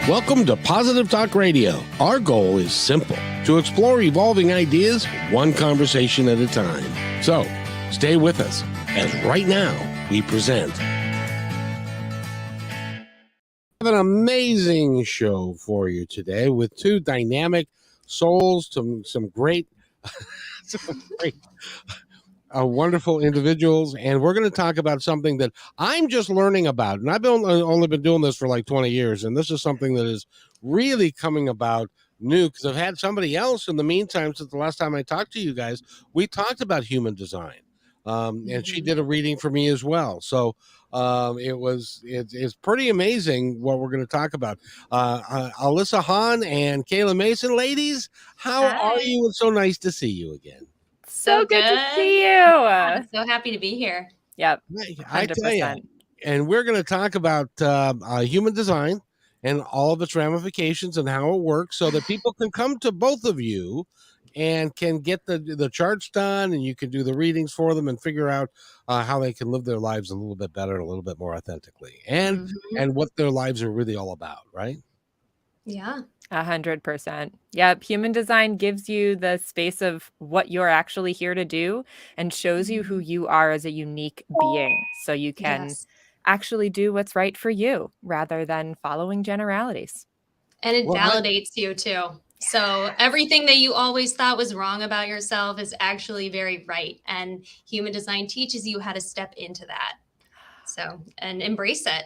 Welcome to Positive Talk Radio. Our goal is simple, to explore evolving ideas one conversation at a time. So, stay with us as right now we present an amazing show for you today with two dynamic souls, some great wonderful individuals, and we're going to talk about something that I'm just learning about. And I've only been doing this for like 20 years, and this is something that is really coming about new because I've had somebody else in the meantime since the last time I talked to you guys. We talked about human design, and she did a reading for me as well. So it's pretty amazing what we're going to talk about. Alyssa Hahn and Kayla Mason, ladies, how are you? It's so nice to see you again. So good to see you. I'm so happy to be here. Yep. 100%. I tell you, and we're going to talk about human design and all of its ramifications and how it works so that people can come to both of you and can get the charts done, and you can do the readings for them and figure out how they can live their lives a little bit better, a little bit more authentically, and what their lives are really all about, right? Yeah. 100%. Yep. Human design gives you the space of what you're actually here to do and shows you who you are as a unique being. So you can actually do what's right for you rather than following generalities. And it validates you too. So everything that you always thought was wrong about yourself is actually very right. And human design teaches you how to step into that. So, and embrace it.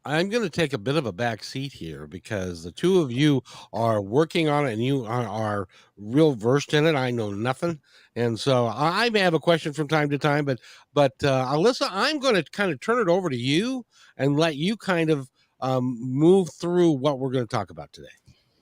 I'm going to take a bit of a back seat here because the two of you are working on it and you are real versed in it. I know nothing. And so I may have a question from time to time, but Alyssa, I'm going to kind of turn it over to you and let you kind of move through what we're going to talk about today.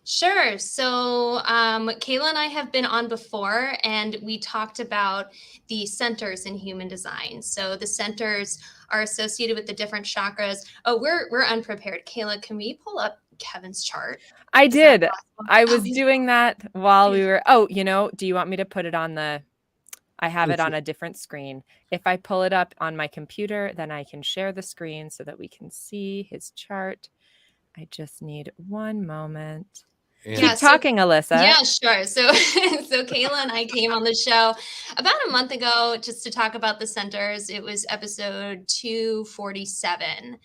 Sure. So Kayla and I have been on before, and we talked about the centers in human design. So the centers are associated with the different chakras. Oh, we're unprepared. Kayla, can we pull up Kevin's chart? I did. I was doing that while we were. Oh, do you want me to put it on the? I have it on a different screen. If I pull it up on my computer, then I can share the screen so that we can see his chart. I just need one moment. Keep talking, Alyssa. Yeah, sure. So Kayla and I came on the show about a month ago just to talk about the centers. It was episode 247.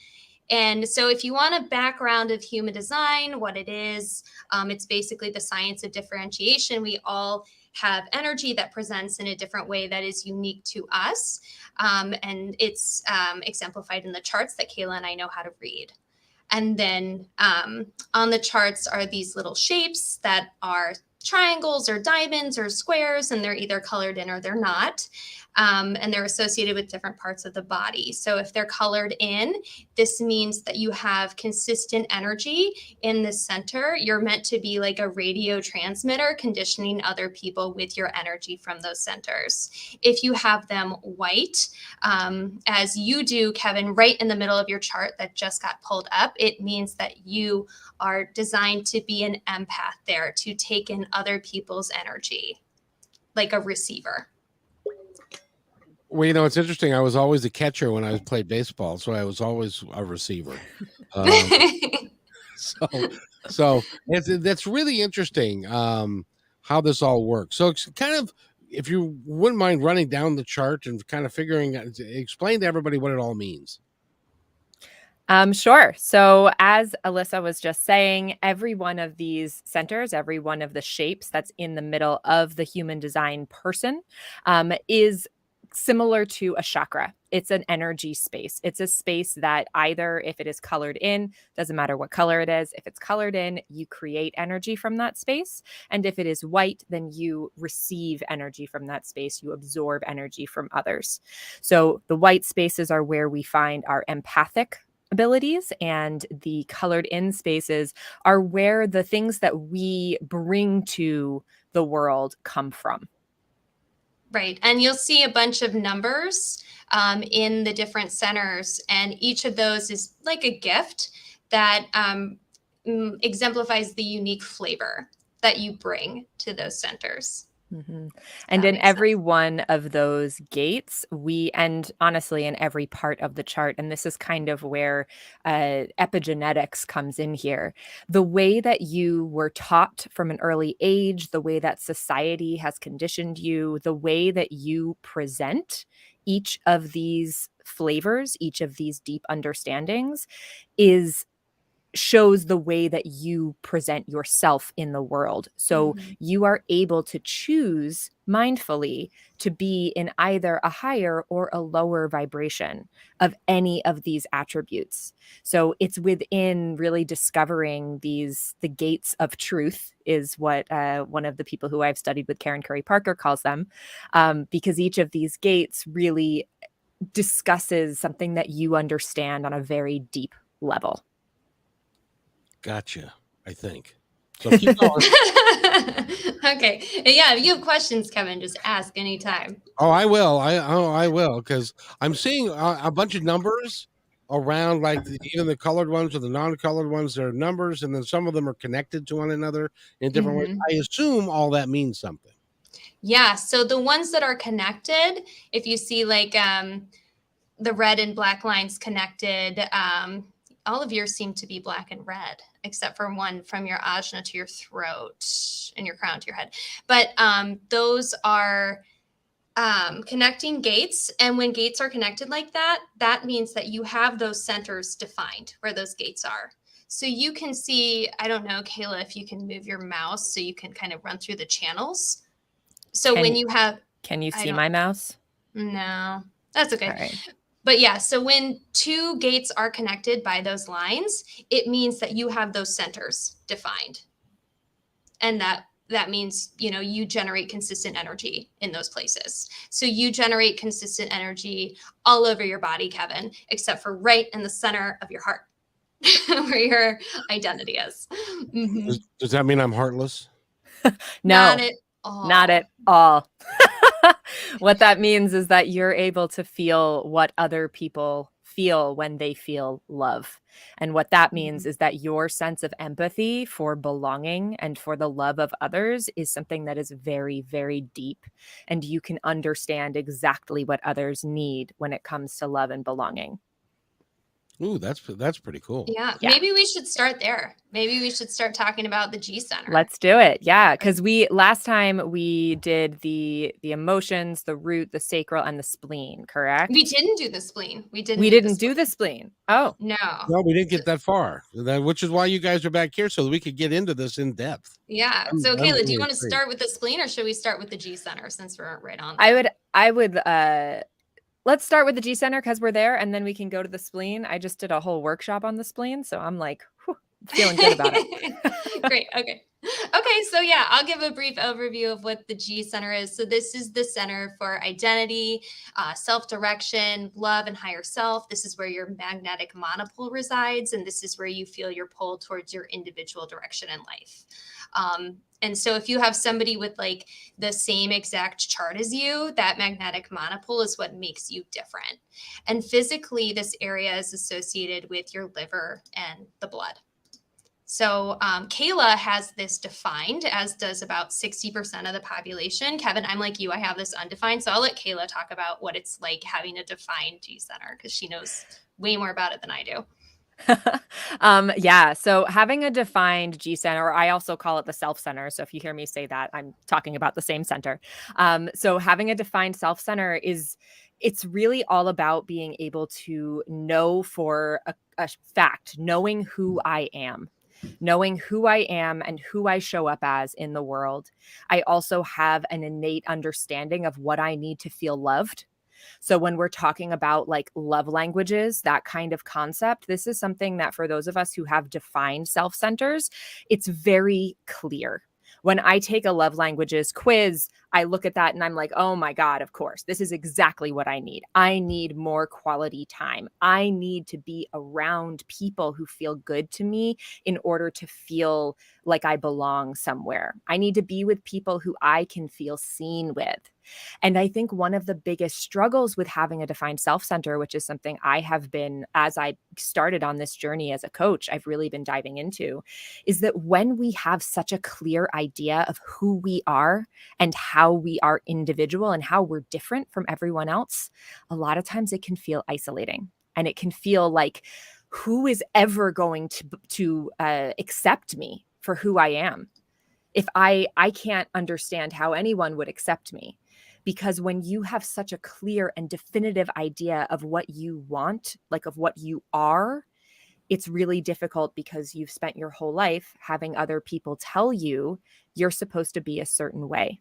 And so if you want a background of human design, what it is, it's basically the science of differentiation. We all have energy that presents in a different way that is unique to us. And it's exemplified in the charts that Kayla and I know how to read. And then on the charts are these little shapes that are triangles or diamonds or squares, and they're either colored in or they're not. And they're associated with different parts of the body. So if they're colored in, this means that you have consistent energy in the center. You're meant to be like a radio transmitter, conditioning other people with your energy from those centers. If you have them white, as you do, Kevin, right in the middle of your chart that just got pulled up, it means that you are designed to be an empath there, to take in other people's energy, like a receiver. Well, it's interesting. I was always a catcher when I played baseball, so I was always a receiver. So that's really interesting how this all works. So it's kind of, if you wouldn't mind running down the chart and kind of explain to everybody what it all means. Sure. So as Alyssa was just saying, every one of these centers, every one of the shapes that's in the middle of the human design person is similar to a chakra. It's an energy space. It's a space that either, if it is colored in, doesn't matter what color it is, if it's colored in, you create energy from that space. And if it is white, then you receive energy from that space. You absorb energy from others. So the white spaces are where we find our empathic abilities, and the colored in spaces are where the things that we bring to the world come from. Right. And you'll see a bunch of numbers in the different centers. And each of those is like a gift that exemplifies the unique flavor that you bring to those centers. And That in makes every sense. one of those gates, and honestly, in every part of the chart, and this is kind of where epigenetics comes in here, the way that you were taught from an early age, the way that society has conditioned you, the way that you present each of these flavors, each of these deep understandings is shows the way that you present yourself in the world. So Mhm. you are able to choose mindfully to be in either a higher or a lower vibration of any of these attributes. So it's within really discovering the gates of truth is what one of the people who I've studied with, Karen Curry Parker, calls them, because each of these gates really discusses something that you understand on a very deep level. Gotcha. I think so. Keep going. Okay. Yeah, if you have questions, Kevin, just ask anytime. Oh, I will. I will because I'm seeing a bunch of numbers around, like even the colored ones or the non-colored ones. There are numbers, and then some of them are connected to one another in different ways. Mhm. I assume all that means something. Yeah. So the ones that are connected, if you see like the red and black lines connected, all of yours seem to be black and red, except for one from your ajna to your throat and your crown to your head. But those are connecting gates. And when gates are connected like that, that means that you have those centers defined where those gates are. So you can see, I don't know, Kayla, if you can move your mouse so you can kind of run through the channels. So when you have, Can you I see don't, my mouse? no, that's okay. All right. But yeah, so when two gates are connected by those lines, it means that you have those centers defined. And that means, you generate consistent energy in those places. So you generate consistent energy all over your body, Kevin, except for right in the center of your heart where your identity is. Mhm. Does that mean I'm heartless? Not No, at not all. at all. What that means is that you're able to feel what other people feel when they feel love. And what that means Mhm. is that your sense of empathy for belonging and for the love of others is something that is very, very deep. And you can understand exactly what others need when it comes to love and belonging. Ooh, that's pretty cool. Yeah, Yeah. maybe we should start there. Maybe we should start talking about the G center. Let's do it. Yeah, because last time we did the emotions, the root, the sacral, and the spleen, correct? We didn't do the spleen. We didn't We do the didn't do spleen. the spleen. Oh, No. No, we didn't get that far. Which is why you guys are back here so that we could get into this in depth. Yeah. I'm So Kayla, do you really want to intrigued. start with the spleen or should we start with the G center since we're right on I there? would let's start with the G center because we're there, and then we can go to the spleen. I just did a whole workshop on the spleen, so I'm like, whew, feeling good about it. Great. Okay. Okay. So, yeah, I'll give a brief overview of what the G center is. So, this is the center for identity, self direction, love, and higher self. This is where your magnetic monopole resides, and this is where you feel your pull towards your individual direction in life. And so, if you have somebody with like the same exact chart as you, that magnetic monopole is what makes you different. And physically, this area is associated with your liver and the blood. So Kayla has this defined, as does about 60% of the population. Kevin, I'm like you, I have this undefined. So I'll let Kayla talk about what it's like having a defined G center because she knows way more about it than I do. Yeah. So having a defined G center, or I also call it the self center. So if you hear me say that, I'm talking about the same center. So having a defined self center it's really all about being able to know for a fact, knowing who I am. Knowing who I am and who I show up as in the world. I also have an innate understanding of what I need to feel loved. So when we're talking about like love languages, that kind of concept, this is something that for those of us who have defined self centers, it's very clear. When I take a love languages quiz, I look at that and I'm like, oh my God, of course, this is exactly what I need. I need more quality time. I need to be around people who feel good to me in order to feel like I belong somewhere. I need to be with people who I can feel seen with. And I think one of the biggest struggles with having a defined self center, which is something I have been, as I started on this journey as a coach, I've really been diving into, is that when we have such a clear idea of who we are and how how we are individual and how we're different from everyone else, a lot of times it can feel isolating, and it can feel like, who is ever going to accept me for who I am? If I can't understand how anyone would accept me. Because when you have such a clear and definitive idea of what you want, like of what you are, it's really difficult because you've spent your whole life having other people tell you you're supposed to be a certain way.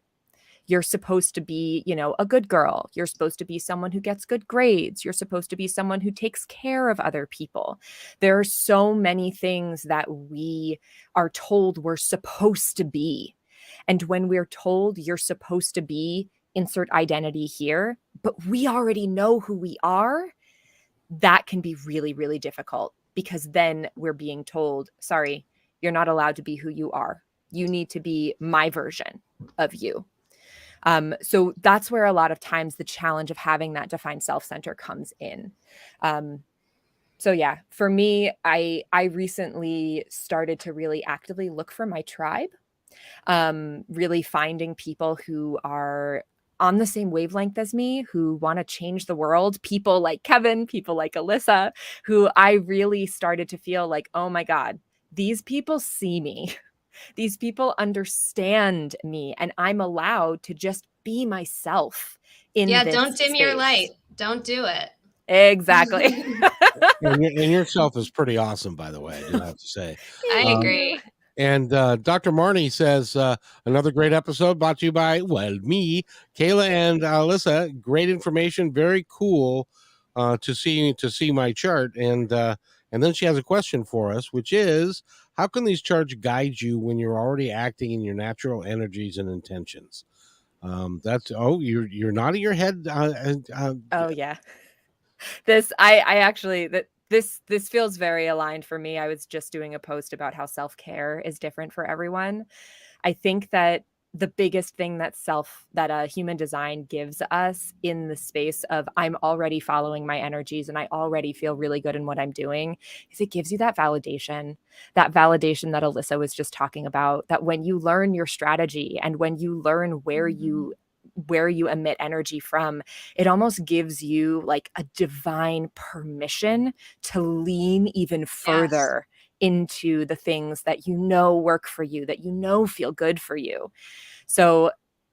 You're supposed to be, a good girl. You're supposed to be someone who gets good grades. You're supposed to be someone who takes care of other people. There are so many things that we are told we're supposed to be. And when we're told you're supposed to be insert identity here, but we already know who we are, that can be really, really difficult, because then we're being told, sorry, you're not allowed to be who you are. You need to be my version of you. So that's where a lot of times the challenge of having that defined self-center comes in. So yeah, for me, I recently started to really actively look for my tribe, really finding people who are on the same wavelength as me, who want to change the world, people like Kevin, people like Alyssa, who I really started to feel like, oh my God, these people see me. These people understand me, and I'm allowed to just be myself in Yeah, this don't dim your light. space. Don't do it. Exactly. And yourself is pretty awesome, by the way, I do have to say. I Thank agree. you. And Dr. Marnie says, another great episode brought to you by, me, Kayla and Alyssa. Great information, very cool to see my chart. And then she has a question for us, which is, how can these charts guide you when you're already acting in your natural energies and intentions? You're nodding your head. Oh yeah. I actually, this feels very aligned for me. I was just doing a post about how self-care is different for everyone. I think that the biggest thing that human design gives us in the space of, I'm already following my energies and I already feel really good in what I'm doing, is it gives you that validation that Alyssa was just talking about, that when you learn your strategy and when you learn where you emit energy from, it almost gives you like a divine permission to lean even Yes. further into the things that work for you, that feel good for you. So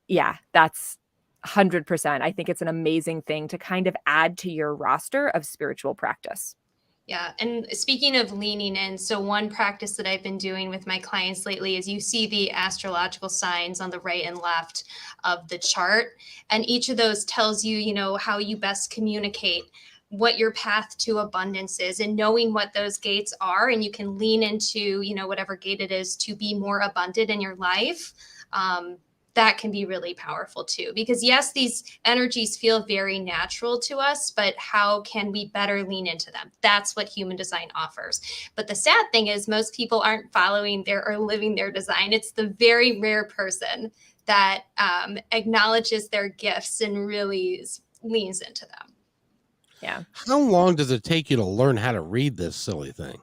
yeah, that's 100%. I think it's an amazing thing to kind of add to your roster of spiritual practice. Yeah. And speaking of leaning in, so one practice that I've been doing with my clients lately is, you see the astrological signs on the right and left of the chart. And each of those tells you, how you best communicate, what your path to abundance is, and knowing what those gates are. And you can lean into, whatever gate it is to be more abundant in your life. That can be really powerful too, because yes, these energies feel very natural to us, but how can we better lean into them? That's what human design offers. But the sad thing is, most people aren't following or living their design. It's the very rare person that acknowledges their gifts and really leans into them. Yeah. How long does it take you to learn how to read this silly thing?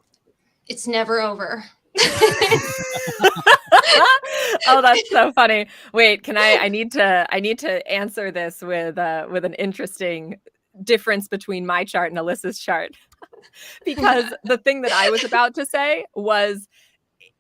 It's never over. Oh, that's so funny. Wait, I need to answer this with an interesting difference between my chart and Alyssa's chart. Because the thing that I was about to say was,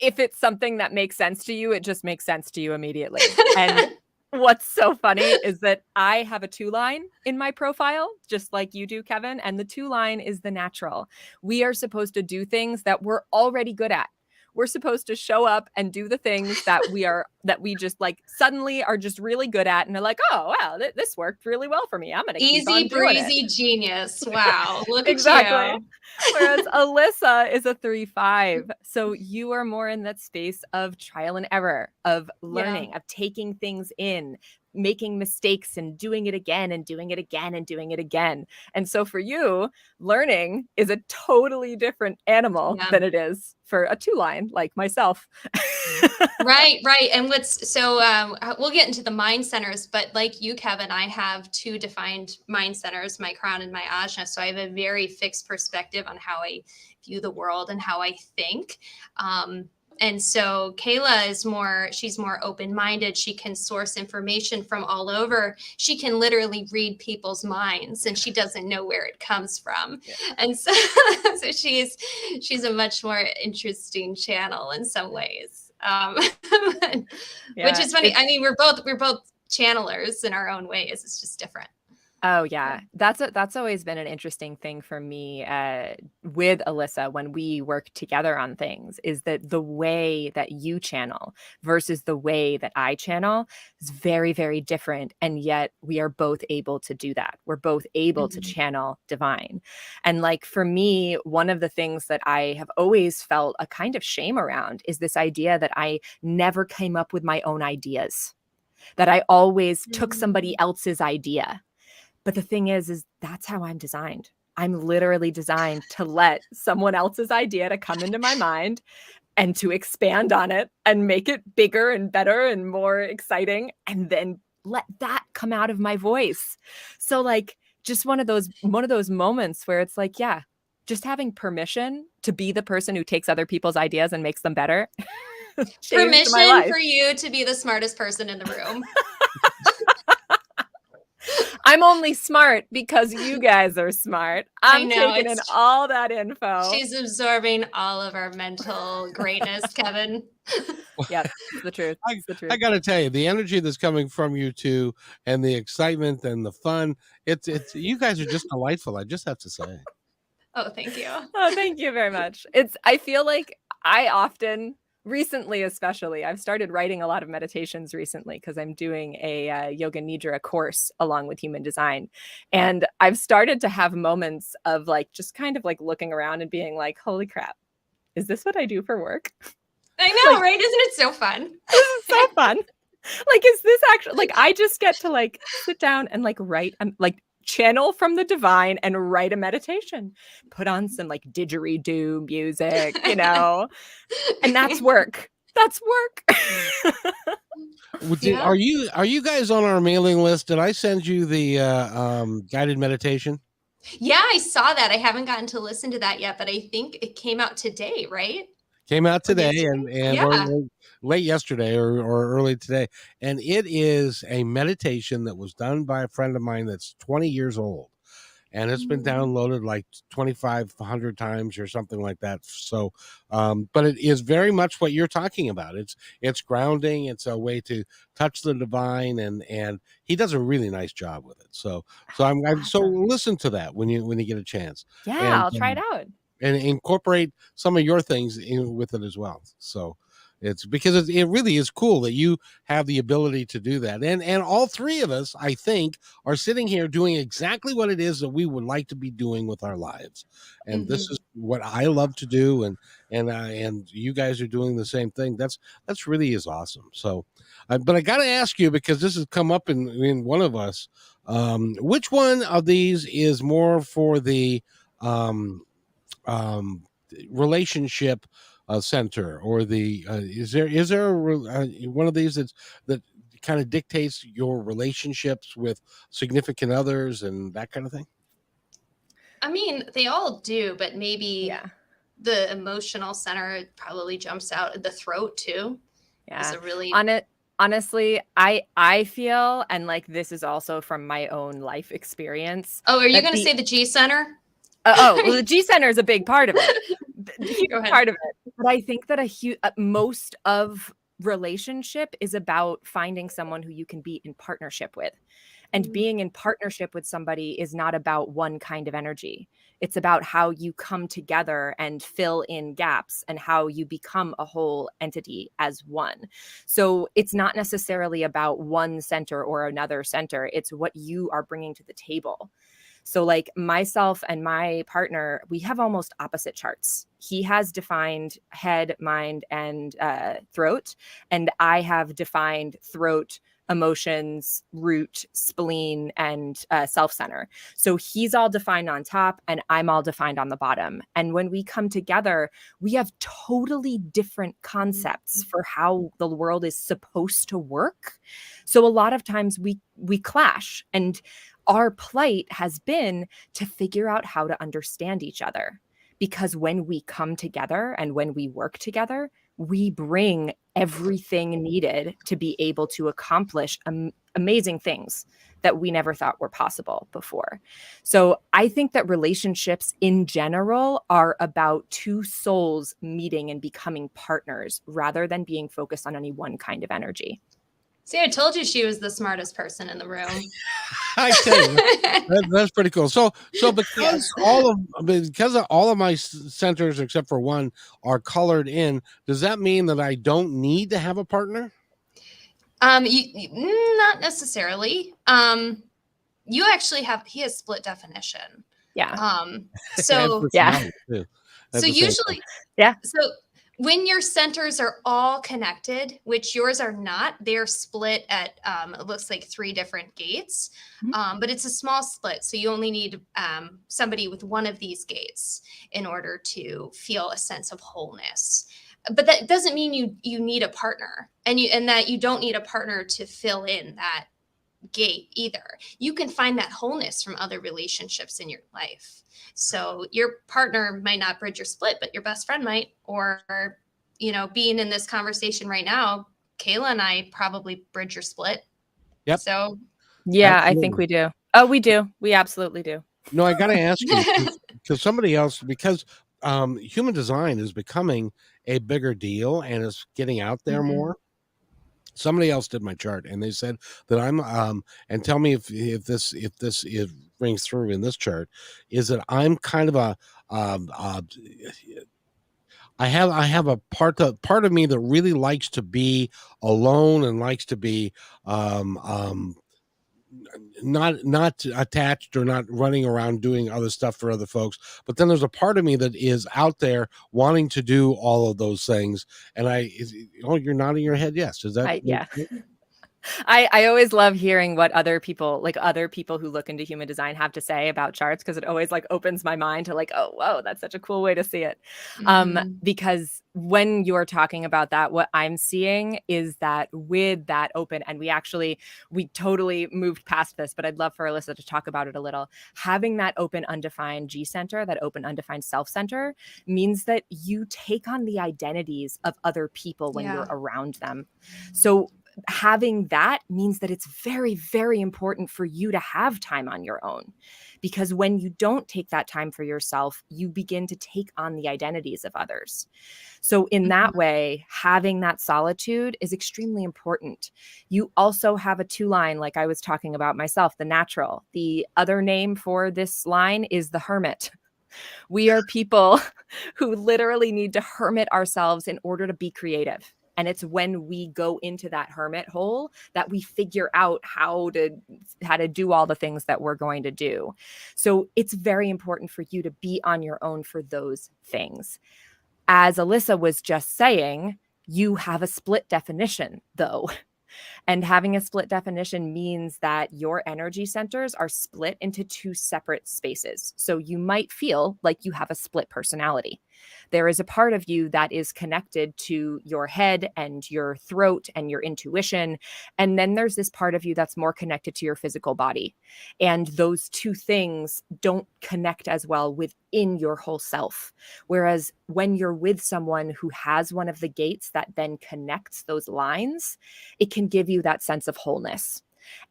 if it's something that makes sense to you, it just makes sense to you immediately. And what's so funny is that I have a 2-line in my profile, just like you do, Kevin. And the 2-line is the natural. We are supposed to do things that we're already good at. We're supposed to show up and do the things that we just like suddenly are just really good at. And they're like, oh, wow, this worked really well for me. I'm going to keep on Easy doing it. breezy genius. Wow. Look Exactly. at you. Whereas Alyssa is a 3-5. So you are more in that space of trial and error, of learning, of taking things in, making mistakes and doing it again and doing it again and doing it again. And so for you, learning is a totally different animal than it is for a 2-line like myself. Right. And we'll get into the mind centers, but like you, Kevin, I have 2 defined mind centers, my crown and my ajna. So I have a very fixed perspective on how I view the world and how I think. And so Kayla is she's more open-minded. She can source information from all over. She can literally read people's minds, and she doesn't know where it comes from. Yeah. And so, so she's a much more interesting channel in some ways. Which is funny. I mean, we're both channelers in our own ways. It's just different. Oh yeah, that's always been an interesting thing for me with Alyssa when we work together on things, is that the way that you channel versus the way that I channel is very, very different, and yet we are both able to do that. We're both able to channel divine. And like for me, one of the things that I have always felt a kind of shame around is this idea that I never came up with my own ideas, that I always took somebody else's idea. But the thing is that's how I'm designed. I'm literally designed to let someone else's idea to come into my mind and to expand on it and make it bigger and better and more exciting, and then let that come out of my voice. So like just one of those moments where it's like, yeah, just having permission to be the person who takes other people's ideas and makes them better. Permission for you to be the smartest person in the room. I'm only smart because you guys are smart. I'm taking in all that info. She's absorbing all of our mental greatness, Kevin. Yeah, it's the truth. It's the truth. I got to tell you, the energy that's coming from you two, and the excitement and the fun, it's you guys are just delightful. I just have to say. Oh, thank you. Oh, thank you very much. I feel like I often, recently especially, I've started writing a lot of meditations recently because I'm doing a yoga nidra course along with human design. And I've started to have moments of like just kind of like looking around and being like, holy crap, is this what I do for work? I know, right? Isn't it so fun? This is so fun. Like, is this actually like I just get to like sit down and like write like channel from the divine and write a meditation, put on some like didgeridoo music, you know, and that's work. That's work. Are you guys on our mailing list? Did I send you the guided meditation? Yeah, I saw that. I haven't gotten to listen to that yet, but I think it came out today, right? Came out today or late yesterday or early today. And it is a meditation that was done by a friend of mine that's 20 years old. And it's been downloaded like 2,500 times or something like that. So, but it is very much what you're talking about. It's grounding. It's a way to touch the divine, and he does a really nice job with it. So so listen to that when you get a chance. Yeah, I'll try it out. And incorporate some of your things in with it as well. So it's because it really is cool that you have the ability to do that. And all three of us, I think, are sitting here doing exactly what it is that we would like to be doing with our lives. And this is what I love to do. And you guys are doing the same thing. That's really is awesome. So, but I got to ask you, because this has come up in one of us, which one of these is more for the, relationship center, or the is there one of these that kind of dictates your relationships with significant others and that kind of thing? I mean, they all do, but maybe the emotional center probably jumps out. The throat too. Yeah, is a really honestly, I feel, and like this is also from my own life experience. Oh, are you going to say the G center? Well, the G center is a big part of it. Huge part of it. But I think that most of relationship is about finding someone who you can be in partnership with. And being in partnership with somebody is not about one kind of energy. It's about how you come together and fill in gaps and how you become a whole entity as one. So it's not necessarily about one center or another center. It's what you are bringing to the table. So like myself and my partner, we have almost opposite charts. He has defined head, mind, and throat. And I have defined throat, emotions, root, spleen, and self-center. So he's all defined on top and I'm all defined on the bottom. And when we come together, we have totally different concepts for how the world is supposed to work. So a lot of times we clash, and our plight has been to figure out how to understand each other. Because when we come together and when we work together, we bring everything needed to be able to accomplish amazing things that we never thought were possible before. So I think that relationships in general are about two souls meeting and becoming partners rather than being focused on any one kind of energy. See, I told you she was the smartest person in the room. I tell you, that's pretty cool. So because because all of my centers except for one are colored in, does that mean that I don't need to have a partner? Not necessarily. You actually he has split definition. Yeah. So yeah. So usually, yeah. So when your centers are all connected, which yours are not, they're split at it looks like 3 different gates, but it's a small split. So you only need somebody with one of these gates in order to feel a sense of wholeness. But that doesn't mean you need a partner, and that you don't need a partner to fill in that gate either. You can find that wholeness from other relationships in your life. So your partner might not bridge your split, but your best friend might. Or, being in this conversation right now, Kayla and I probably bridge your split. Yep. So yeah, absolutely. I think we do. Oh, we do. We absolutely do. No, I got to ask you because somebody else, because human design is becoming a bigger deal and is getting out there more. Somebody else did my chart and they said that I'm and tell me if this rings through in this chart, is that I'm kind of a I have a part of me that really likes to be alone and likes to be not attached or not running around doing other stuff for other folks. But then there's a part of me that is out there wanting to do all of those things. And you're nodding your head. Yes. Is that? Yeah. I always love hearing what other people who look into human design have to say about charts, because it always opens my mind to oh, whoa, that's such a cool way to see it. Because when you're talking about that, what I'm seeing is that with that open, and we totally moved past this, but I'd love for Alyssa to talk about it a little. Having that open, undefined G center, that open, undefined self center, means that you take on the identities of other people when you're around them. So having that means that it's very, very important for you to have time on your own, because when you don't take that time for yourself, you begin to take on the identities of others. So in that way, having that solitude is extremely important. You also have a 2-line, like I was talking about myself, the natural. The other name for this line is the hermit. We are people who literally need to hermit ourselves in order to be creative. And it's when we go into that hermit hole that we figure out how to do all the things that we're going to do. So it's very important for you to be on your own for those things. As Alyssa was just saying, you have a split definition, though. And having a split definition means that your energy centers are split into 2 separate spaces. So you might feel like you have a split personality. There is a part of you that is connected to your head and your throat and your intuition. And then there's this part of you that's more connected to your physical body. And those 2 things don't connect as well within your whole self. Whereas when you're with someone who has one of the gates that then connects those lines, it can give you that sense of wholeness.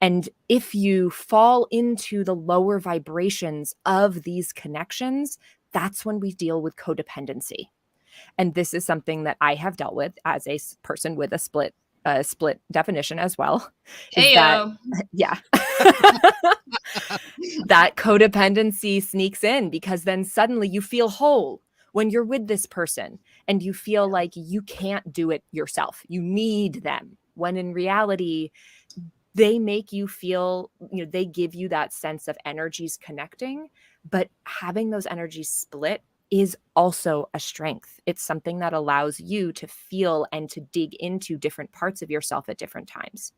And if you fall into the lower vibrations of these connections, that's when we deal with codependency. And this is something that I have dealt with as a person with a split definition as well. Heyo. That codependency sneaks in, because then suddenly you feel whole when you're with this person and you feel like you can't do it yourself. You need them. When in reality, they make you feel, they give you that sense of energies connecting, but having those energies split is also a strength. It's something that allows you to feel and to dig into different parts of yourself at different times.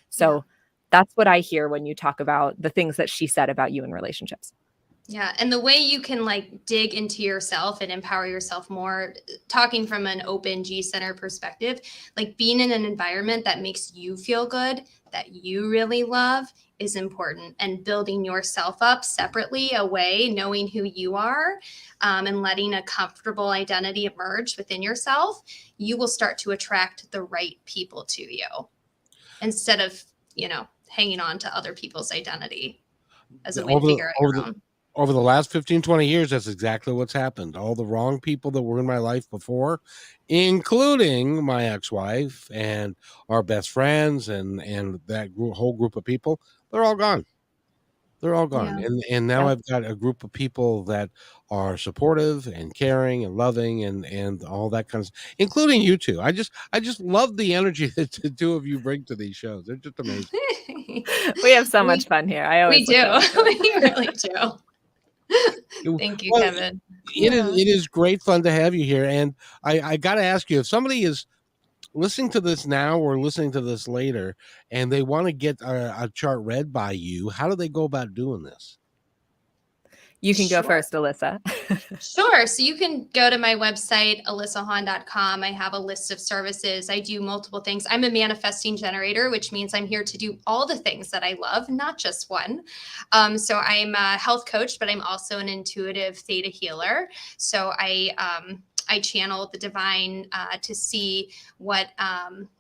So that's what I hear when you talk about the things that she said about you in relationships. Yeah. And the way you can dig into yourself and empower yourself more, talking from an open G center perspective, being in an environment that makes you feel good, that you really love, is important, and building yourself up separately away, knowing who you are, and letting a comfortable identity emerge within yourself, you will start to attract the right people to you instead of, hanging on to other people's identity as a way to over the figure out over your the own. over the last 15, 20 years, that's exactly what's happened. All the wrong people that were in my life before, including my ex-wife and our best friends and that whole group of people, they're all gone. They're all gone. Yeah. And now Yep. I've got a group of people that are supportive and caring and loving and all that kind of stuff, including you two. I just love the energy that the two of you bring to these shows. They're just amazing. We have so We- much fun here. I We always look do. forward to it. We really do. It- Thank you, well, Kevin. it is great fun to have you here. And I got to ask you, if somebody is listening to this now or listening to this later and they want to get a chart read by you, how do they go about doing this? You can go Sure. first, Alyssa. Sure. So you can go to my website, alyssahan.com. I have a list of services. I do multiple things. I'm a manifesting generator, which means I'm here to do all the things that I love, not just one. So I'm a health coach, but I'm also an intuitive theta healer. So I channel the divine to see what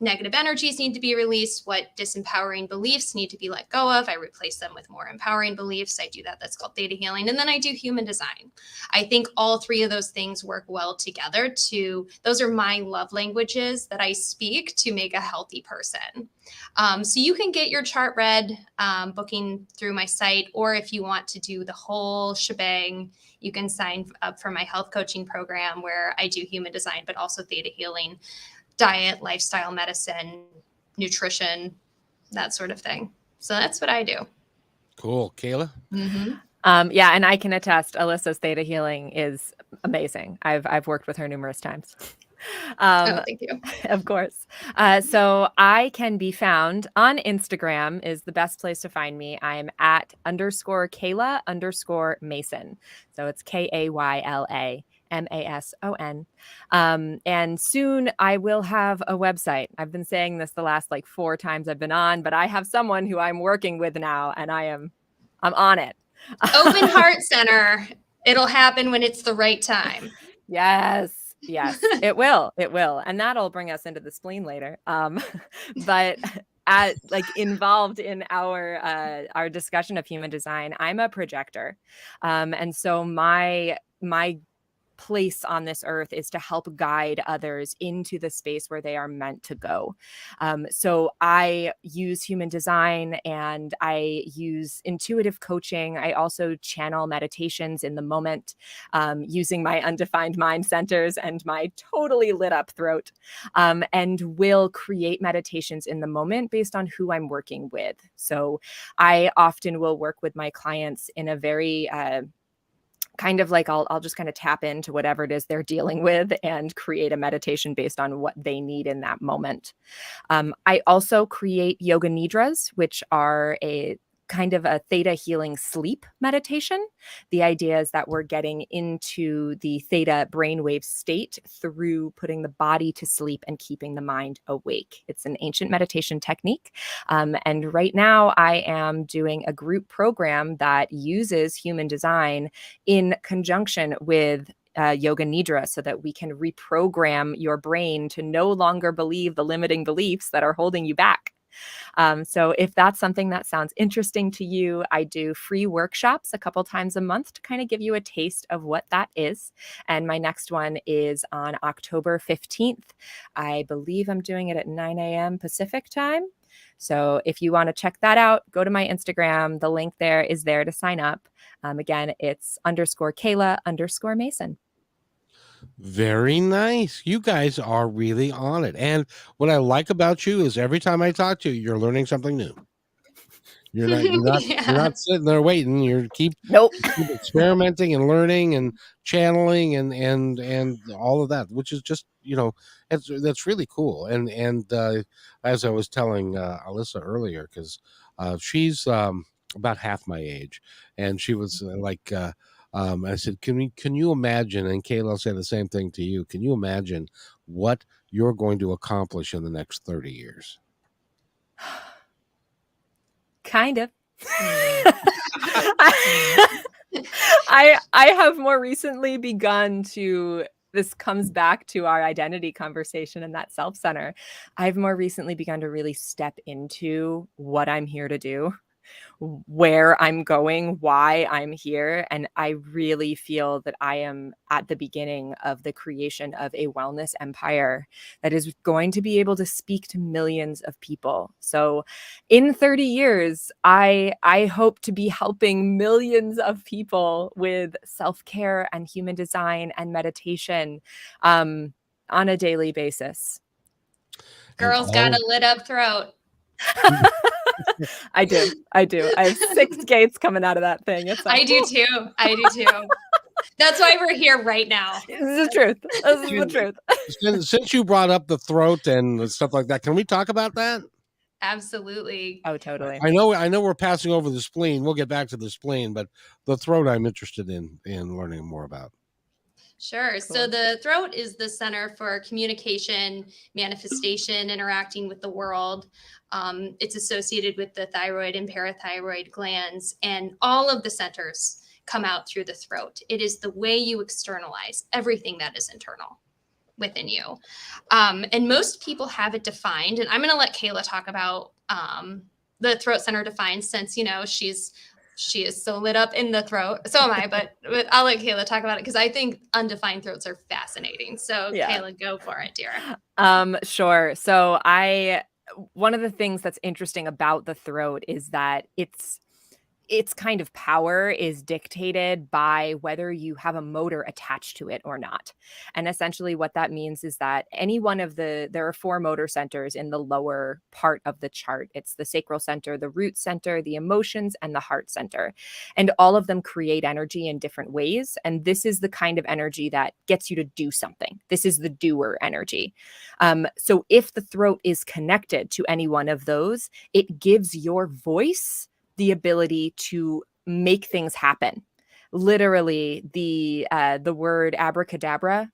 negative energies need to be released, what disempowering beliefs need to be let go of. I replace them with more empowering beliefs. I do that. That's called theta healing. And then I do human design. I think all three of those things work well together. Those are my love languages that I speak to make a healthy person. So you can get your chart read booking through my site, or if you want to do the whole shebang, you can sign up for my health coaching program where I do human design, but also theta healing, diet, lifestyle medicine, nutrition, that sort of thing. So that's what I do. Cool. Kayla? Yeah, and I can attest, Alyssa's theta healing is amazing. I've worked with her numerous times. Thank you. Of course. So I can be found on Instagram is the best place to find me. I'm at _Kayla_Mason. So it's KAYLA. And soon I will have a website. I've been saying this the last 4 times I've been on, but I have someone who I'm working with now, and I'm on it. Open Heart Center. It'll happen when it's the right time. Yes, it will. And that'll bring us into the spleen later. But involved in our discussion of human design, I'm a projector. And so my place on this earth is to help guide others into the space where they are meant to go. So I use human design and I use intuitive coaching. I also channel meditations in the moment, using my undefined mind centers and my totally lit up throat, and will create meditations in the moment based on who I'm working with. So I often will work with my clients in a very I'll just kind of tap into whatever it is they're dealing with and create a meditation based on what they need in that moment. I also create yoga nidras, which are a kind of a theta healing sleep meditation. The idea is that we're getting into the theta brainwave state through putting the body to sleep and keeping the mind awake. It's an ancient meditation technique. And right now I am doing a group program that uses human design in conjunction with yoga nidra, so that we can reprogram your brain to no longer believe the limiting beliefs that are holding you back. So if that's something that sounds interesting to you, I do free workshops a couple times a month to kind of give you a taste of what that is. And my next one is on October 15th. I believe I'm doing it at 9 a.m. Pacific time. So if you want to check that out, go to my Instagram. The link there is there to sign up. Again, it's _Kayla_Mason. Very nice. You guys are really on it. And what I like about you is every time I talk to you, you're learning something new. You're not sitting there waiting. You keep experimenting and learning and channeling and all of that, which is just, that's really cool. And as I was telling Alyssa earlier, because she's about half my age, and she was I said, can you imagine? And Kayla said the same thing to you. Can you imagine what you're going to accomplish in the next 30 years? Kind of. I have more recently begun to, this comes back to our identity conversation and that self-center. I've more recently begun to really step into what I'm here to do, where I'm going, why I'm here. And I really feel that I am at the beginning of the creation of a wellness empire that is going to be able to speak to millions of people. So in 30 years, I hope to be helping millions of people with self-care and human design and meditation on a daily basis. Girl's got a lit up throat. I do. I have 6 gates coming out of that thing. It's like, I do too. That's why we're here right now. This is the truth. This is the truth. Since you brought up the throat and stuff like that, can we talk about that? Absolutely. Oh, totally. I know we're passing over the spleen. We'll get back to the spleen, but the throat I'm interested in learning more about. Sure. Cool. So the throat is the center for communication, manifestation, interacting with the world. It's associated with the thyroid and parathyroid glands, and all of the centers come out through the throat. It is the way you externalize everything that is internal within you. And most people have it defined. And I'm going to let Kayla talk about the throat center defined, since, she is so lit up in the throat. So am I, but I'll let Kayla talk about it because I think undefined throats are fascinating. So yeah. Kayla, go for it, dear. Sure. So one of the things that's interesting about the throat is that its kind of power is dictated by whether you have a motor attached to it or not. And essentially what that means is that any one of there are 4 motor centers in the lower part of the chart. It's the sacral center, the root center, the emotions, and the heart center. And all of them create energy in different ways. And this is the kind of energy that gets you to do something. This is the doer energy. So if the throat is connected to any one of those, it gives your voice the ability to make things happen. Literally, the word abracadabra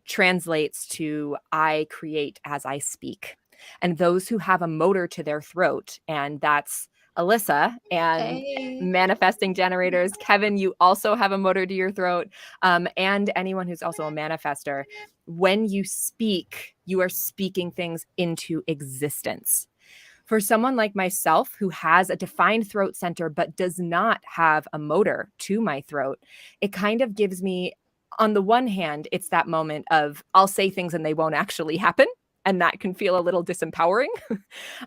translates to I create as I speak. And those who have a motor to their throat, and that's Alyssa and manifesting generators. Kevin, you also have a motor to your throat, and anyone who's also a manifester. When you speak, you are speaking things into existence. For someone like myself who has a defined throat center but does not have a motor to my throat, it kind of gives me, on the one hand, it's that moment of I'll say things and they won't actually happen. And that can feel a little disempowering.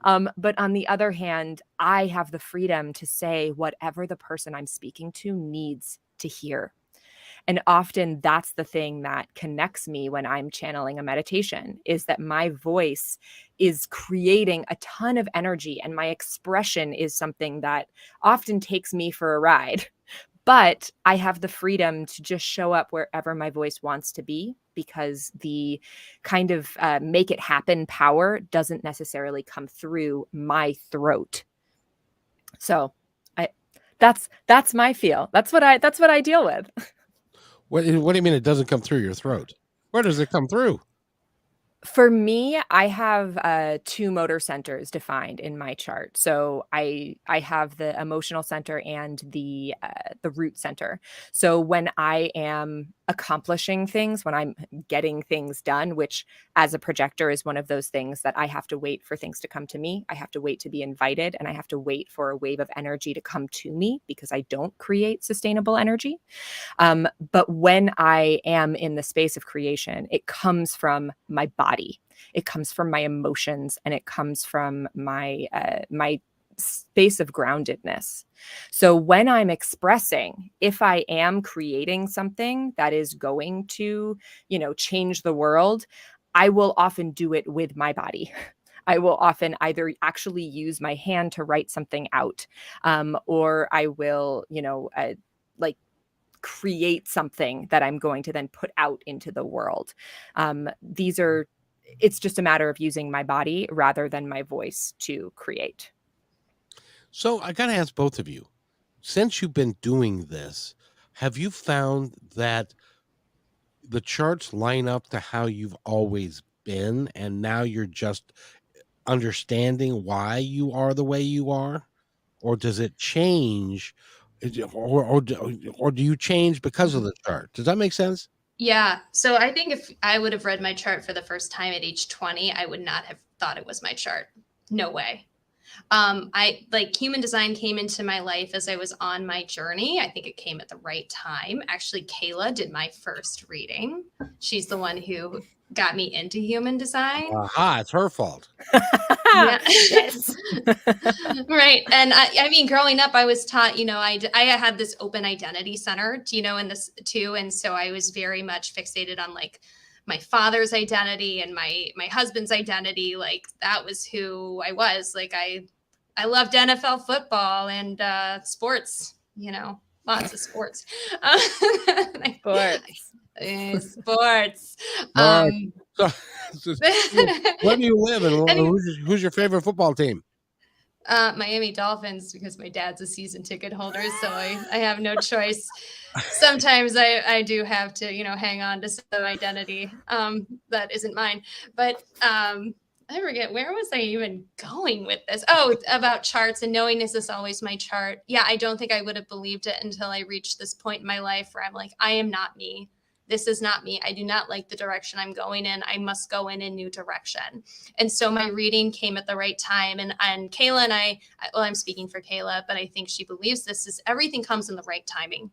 But on the other hand, I have the freedom to say whatever the person I'm speaking to needs to hear. And often that's the thing that connects me when I'm channeling a meditation, is that my voice is creating a ton of energy, and my expression is something that often takes me for a ride. But I have the freedom to just show up wherever my voice wants to be, because the kind of make it happen power doesn't necessarily come through my throat. So that's my feel. That's what I deal with. What do you mean it doesn't come through your throat? Where does it come through? For me, I have 2 motor centers defined in my chart. So I have the emotional center and the root center. So when I am accomplishing things, when I'm getting things done, which as a projector is one of those things that I have to wait for things to come to me. I have to wait to be invited, and I have to wait for a wave of energy to come to me, because I don't create sustainable energy. But when I am in the space of creation, it comes from my body, it comes from my emotions, and it comes from my space of groundedness. So when I'm expressing, if I am creating something that is going to, change the world, I will often do it with my body. I will often either actually use my hand to write something out, or I will, create something that I'm going to then put out into the world. It's just a matter of using my body rather than my voice to create. So I got to ask both of you, since you've been doing this, have you found that the charts line up to how you've always been, and now you're just understanding why you are the way you are? or does it change, or do you change because of the chart? Does that make sense? Yeah. So I think if I would have read my chart for the first time at age 20, I would not have thought it was my chart. No way. I like human design came into my life as I was on my journey. I think it came at the right time. Actually, Kayla did my first reading. She's the one who got me into human design. Aha, it's her fault. Yeah. Yes. Right. And I mean, growing up, I was taught, I had this open identity center, in this too. And so I was very much fixated on like my father's identity and my husband's identity. Like that was who I was. Like I loved NFL football and sports, lots of sports. Sports. Sports. All right. So, where do you live, and who's your favorite football team? Miami Dolphins, because my dad's a season ticket holder, so I have no choice. Sometimes I do have to, hang on to some identity that isn't mine. But I forget, where was I even going with this? Oh, about charts and knowing, is this always my chart? Yeah, I don't think I would have believed it until I reached this point in my life where I'm like, I am not me. This is not me. I do not like the direction I'm going in. I must go in a new direction. And so my reading came at the right time. And Kayla and I'm speaking for Kayla, but I think she believes this is everything comes in the right timing.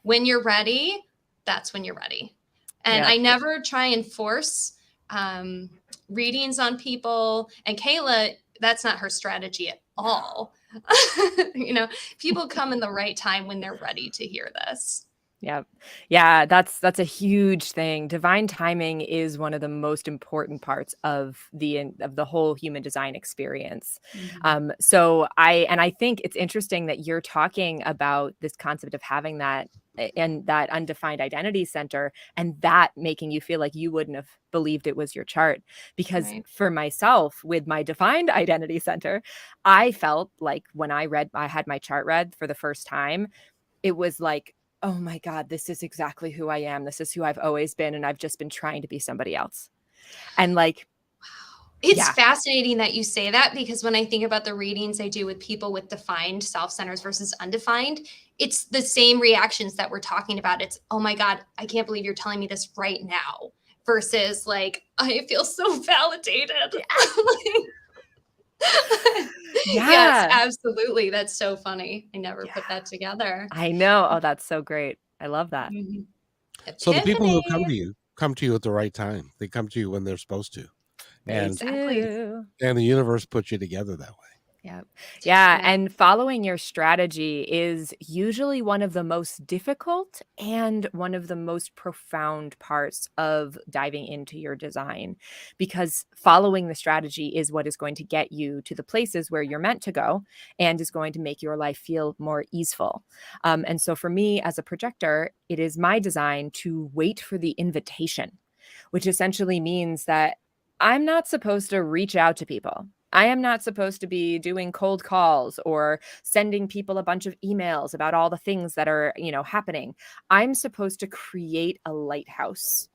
When you're ready, that's when you're ready. And I never try and force readings on people. And Kayla, that's not her strategy at all. People come in the right time when they're ready to hear this. Yep. Yeah, that's a huge thing. Divine timing is one of the most important parts of the whole human design experience. Mm-hmm. So I think it's interesting that you're talking about this concept of having that and that undefined identity center, and that making you feel like you wouldn't have believed it was your chart. Because for myself, with my defined identity center, I felt like when I had my chart read for the first time, it was like, oh my God, this is exactly who I am. This is who I've always been. And I've just been trying to be somebody else. And like, wow. It's fascinating that you say that, because when I think about the readings I do with people with defined self-centers versus undefined, it's the same reactions that we're talking about. It's, oh my God, I can't believe you're telling me this right now, versus like, I feel so validated. Yes, absolutely. That's so funny. I never put that together. I know. Oh, that's so great. I love that. Mm-hmm. So the people who come to you at the right time. They come to you when they're supposed to. And the universe puts you together that way. Yeah. And following your strategy is usually one of the most difficult and one of the most profound parts of diving into your design, because following the strategy is what is going to get you to the places where you're meant to go and is going to make your life feel more easeful. And so for me as a projector, it is my design to wait for the invitation, which essentially means that I'm not supposed to reach out to people. I am not supposed to be doing cold calls or sending people a bunch of emails about all the things that are, happening. I'm supposed to create a lighthouse.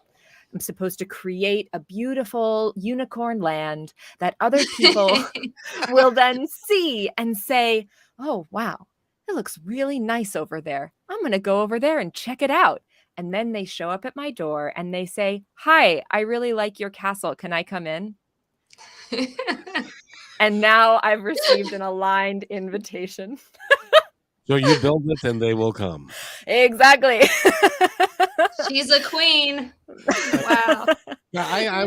I'm supposed to create a beautiful unicorn land that other people will then see and say, oh, wow, it looks really nice over there. I'm going to go over there and check it out. And then they show up at my door and they say, hi, I really like your castle. Can I come in? And now I've received an aligned invitation. So you build it and they will come. Exactly. She's a queen. Wow. I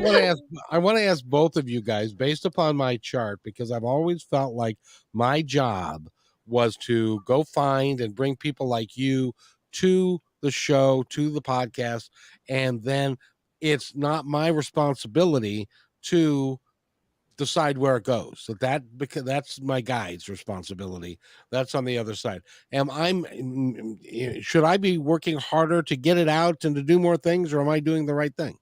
want to ask both of you guys, based upon my chart, because I've always felt like my job was to go find and bring people like you to the show, to the podcast, and then it's not my responsibility to decide where it goes. So because that's my guide's responsibility. That's on the other side. Should I be working harder to get it out and to do more things, or am I doing the right thing?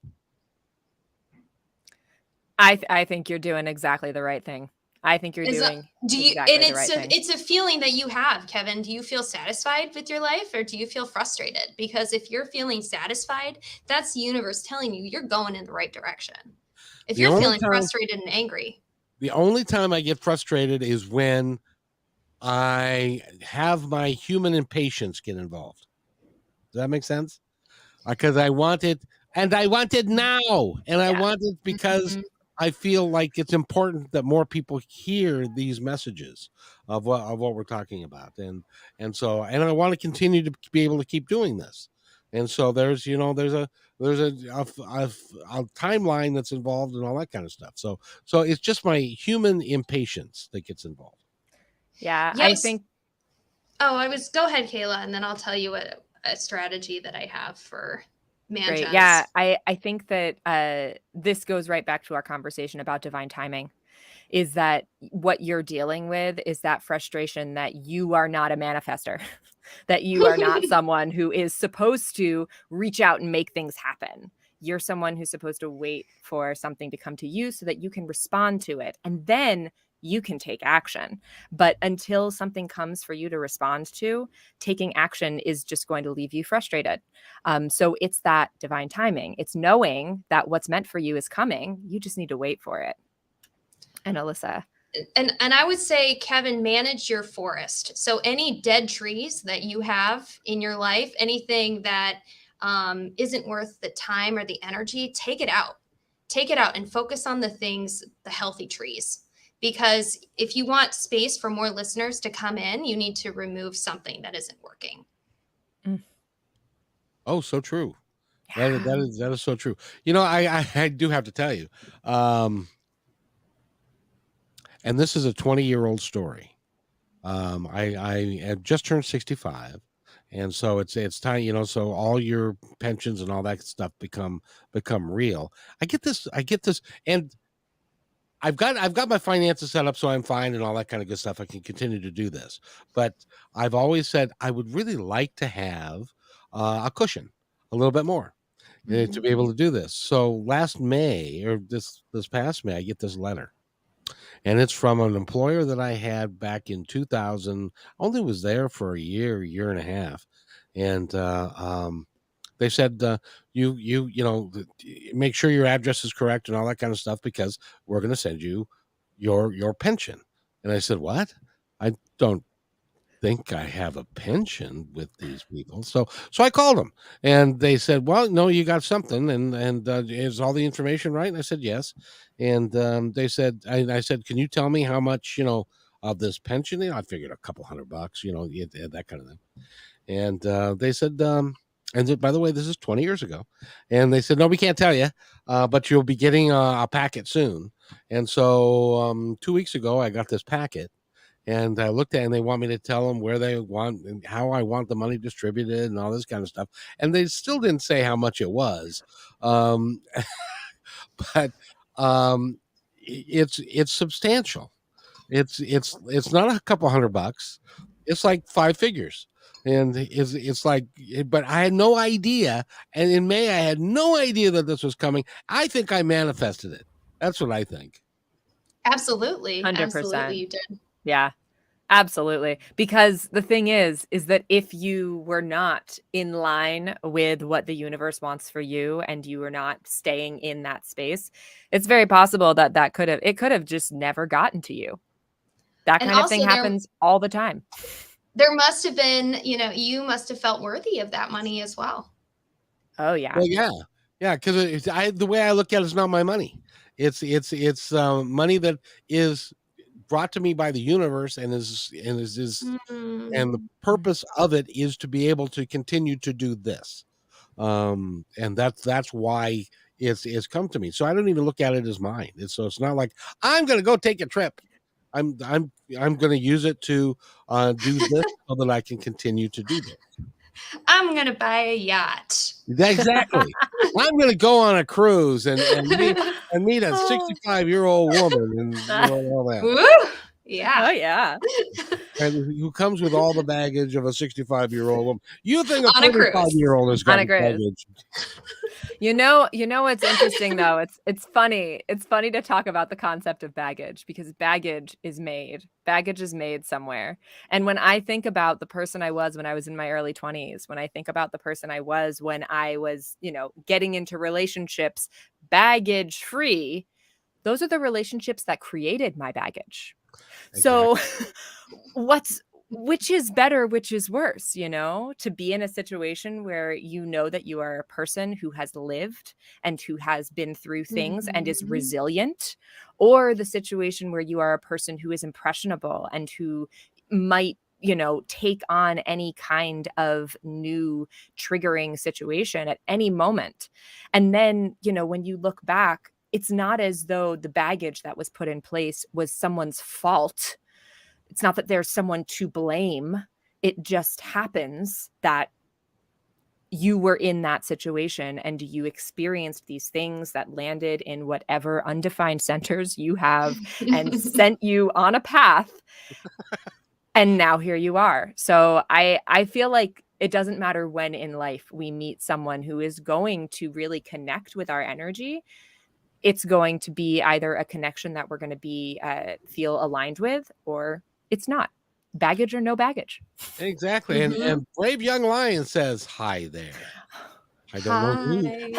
I think you're doing exactly the right thing. I think you're doing exactly the right thing. It's a feeling that you have, Kevin. Do you feel satisfied with your life, or do you feel frustrated? Because if you're feeling satisfied, that's the universe telling you you're going in the right direction. If you're feeling frustrated and angry. The only time I get frustrated is when I have my human impatience get involved. Does that make sense? Because I want it, and I want it now, and I Yeah. want it because Mhm. I feel like it's important that more people hear these messages of what we're talking about, and I want to continue to be able to keep doing this. And so there's a timeline that's involved and all that kind of stuff. So it's just my human impatience that gets involved. Yeah, I Yes. think Go ahead, Kayla, and then I'll tell you what a strategy that I have for great. manjas. Yeah, I think that this goes right back to our conversation about divine timing. Is that what you're dealing with is that frustration that you are not a manifester, that you are not someone who is supposed to reach out and make things happen. You're someone who's supposed to wait for something to come to you so that you can respond to it. And then you can take action. But until something comes for you to respond to, taking action is just going to leave you frustrated. So it's that divine timing. It's knowing that what's meant for you is coming. You just need to wait for it. And Alyssa. And I would say, Kevin, manage your forest. So any dead trees that you have in your life, anything that isn't worth the time or the energy, take it out. Take it out and focus on the healthy trees. Because if you want space for more listeners to come in, you need to remove something that isn't working. Oh, so true. Yeah. That is so true. I do have to tell you, and this is a 20-year-old story. I had just turned 65, and so it's time. So all your pensions and all that stuff become real. I get this, and I've got my finances set up, so I'm fine and all that kind of good stuff. I can continue to do this, but I've always said I would really like to have a cushion, a little bit more. To be able to do this. So last May, or this past May, I get this letter, and it's from an employer that I had back in 2000. Only was there for a year and a half, and they said make sure your address is correct and all that kind of stuff because we're going to send you your pension. And I said, what? I don't think I have a pension with these people. So I called them, and they said, well, no, you got something. And is all the information right? And I said, yes. And they said, I said, can you tell me how much, of this pension? I figured a couple $100, that kind of thing. And they said, by the way, this is 20 years ago. And they said, no, we can't tell you, but you'll be getting a packet soon. And so 2 weeks ago, I got this packet, and I looked at it, and they want me to tell them where they want and how I want the money distributed and all this kind of stuff. And they still didn't say how much it was. Um, but it's substantial. It's not a couple $100. It's like five figures. And it's like, but I had no idea. And in May, I had no idea that this was coming. I think I manifested it. That's what I think. Absolutely. 100%. Absolutely, you did. Yeah, absolutely. Because the thing is that if you were not in line with what the universe wants for you and you were not staying in that space, it's very possible that it could have just never gotten to you. That And kind of thing also happens all the time. there must have been, you must have felt worthy of that money as well. Oh yeah. Well, yeah, because the way I look at it is not my money. It's money that is brought to me by the universe, and and the purpose of it is to be able to continue to do this. And that's why it's come to me. So I don't even look at it as mine. It's not like I'm going to go take a trip. I'm going to use it to do this so that I can continue to do this. I'm going to buy a yacht. Exactly. I'm going to go on a cruise and meet a 65-year-old woman and all that. Woo! Yeah. Oh yeah. And who comes with all the baggage of a 65-year-old woman. You think a On a cruise. 45-year-old has got baggage. You know what's interesting though? It's funny. It's funny to talk about the concept of baggage because baggage is made. Baggage is made somewhere. And when I think about the person I was when I was in my early 20s, when I think about the person I was when I was, getting into relationships baggage free, those are the relationships that created my baggage. So which is better, which is worse, to be in a situation where you know that you are a person who has lived and who has been through things and is Mhm. resilient, or the situation where you are a person who is impressionable and who might take on any kind of new triggering situation at any moment. And then, when you look back, it's not as though the baggage that was put in place was someone's fault. It's not that there's someone to blame. It just happens that you were in that situation and you experienced these things that landed in whatever undefined centers you have and sent you on a path. And now here you are. So I feel like it doesn't matter when in life we meet someone who is going to really connect with our energy. It's going to be either a connection that we're going to be feel aligned with, or it's not. Baggage or no baggage. Exactly. And Brave Young Lion says hi there. I don't know who. Hi.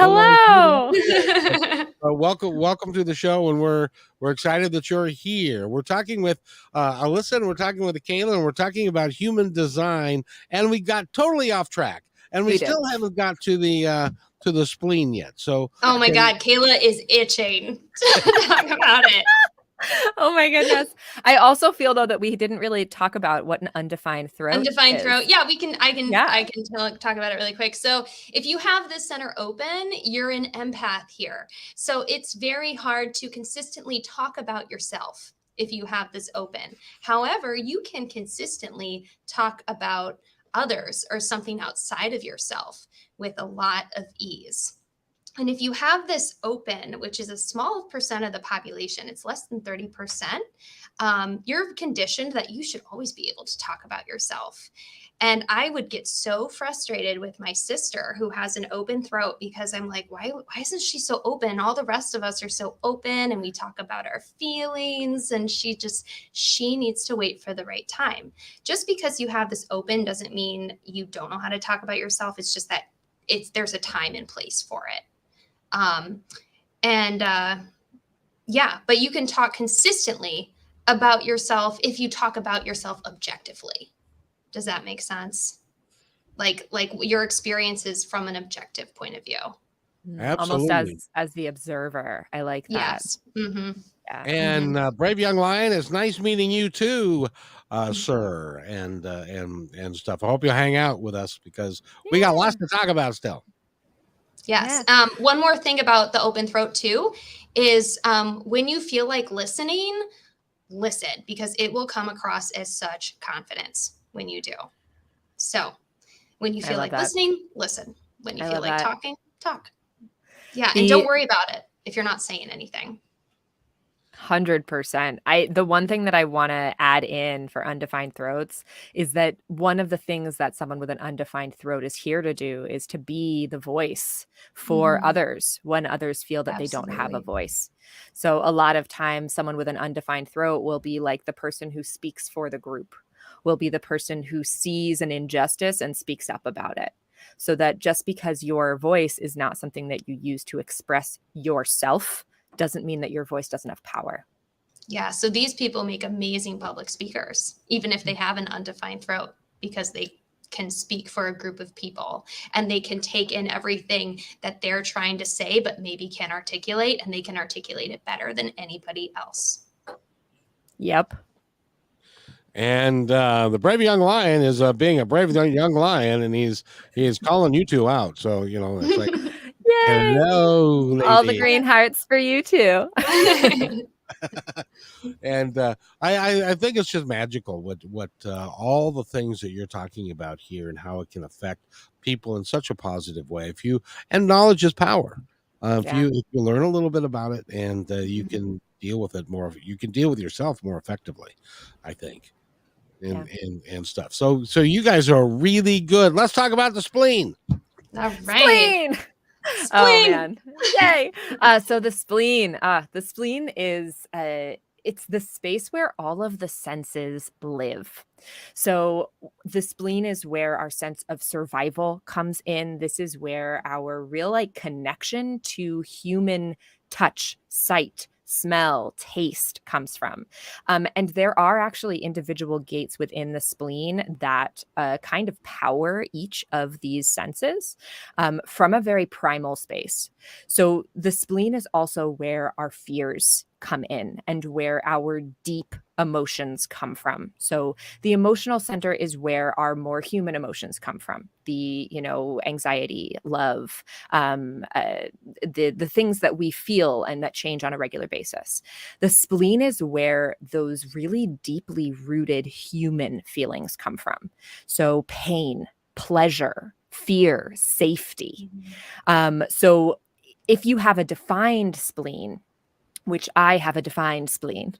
Hello. Welcome to the show, and we're excited that you're here. We're talking with Alyssa, and we're talking with Kayla, and we're talking about human design, and we got totally off track, and we still haven't got to the spleen yet. So, oh my God, Kayla is itching to talk about it. Oh my goodness. I also feel though that we didn't really talk about what an undefined throat is. Yeah, I can talk about it really quick. So if you have this center open, you're an empath here. So it's very hard to consistently talk about yourself if you have this open. However, you can consistently talk about others or something outside of yourself with a lot of ease. And if you have this open, which is a small percent of the population, it's less than 30%, you're conditioned that you should always be able to talk about yourself. And I would get so frustrated with my sister who has an open throat, because I'm like, why isn't she so open? All the rest of us are so open and we talk about our feelings, and she needs to wait for the right time. Just because you have this open doesn't mean you don't know how to talk about yourself. It's just that there's a time and place for it. But you can talk consistently about yourself if you talk about yourself objectively. Does that make sense? Like your experiences from an objective point of view. absolutely. Almost as the observer. I like that. Yes. Mm-hmm. Yeah. And Brave Young Lion, it's nice meeting you too, sir, and stuff. I hope you'll hang out with us because we got lots to talk about still. Yes. One more thing about the open throat too is when you feel like listening, listen, because it will come across as such confidence when you do. So when you feel like listening, listen. When you feel like talking, talk. Yeah. And don't worry about it if you're not saying anything. 100%. The one thing that I want to add in for undefined throats is that one of the things that someone with an undefined throat is here to do is to be the voice for others when others feel that they don't have a voice. So a lot of times someone with an undefined throat will be like the person who speaks for the group, will be the person who sees an injustice and speaks up about it. So that just because your voice is not something that you use to express yourself doesn't mean that your voice doesn't have power. Yeah. So these people make amazing public speakers, even if they have an undefined throat, because they can speak for a group of people and they can take in everything that they're trying to say, but maybe can't articulate, and they can articulate it better than anybody else. Yep. And the Brave Young Lion is being a brave young lion, and he is calling you two out. So, it's like, hello, lady. All the green hearts for you too. And I think it's just magical what all the things that you're talking about here and how it can affect people in such a positive way. And knowledge is power. If you learn a little bit about it, and you can deal with it more, you can deal with yourself more effectively, I think. And stuff. So you guys are really good. Let's talk about the spleen. All right. Spleen. Oh man. Yay. So the spleen is it's the space where all of the senses live. So the spleen is where our sense of survival comes in. This is where our real connection to human touch, sight, smell, taste comes from. And there are actually individual gates within the spleen that kind of power each of these senses from a very primal space. So the spleen is also where our fears come in and where our deep emotions come from. So the emotional center is where our more human emotions come from. The, anxiety, love, the things that we feel and that change on a regular basis. The spleen is where those really deeply rooted human feelings come from. So pain, pleasure, fear, safety. So if you have a defined spleen, which I have a defined spleen,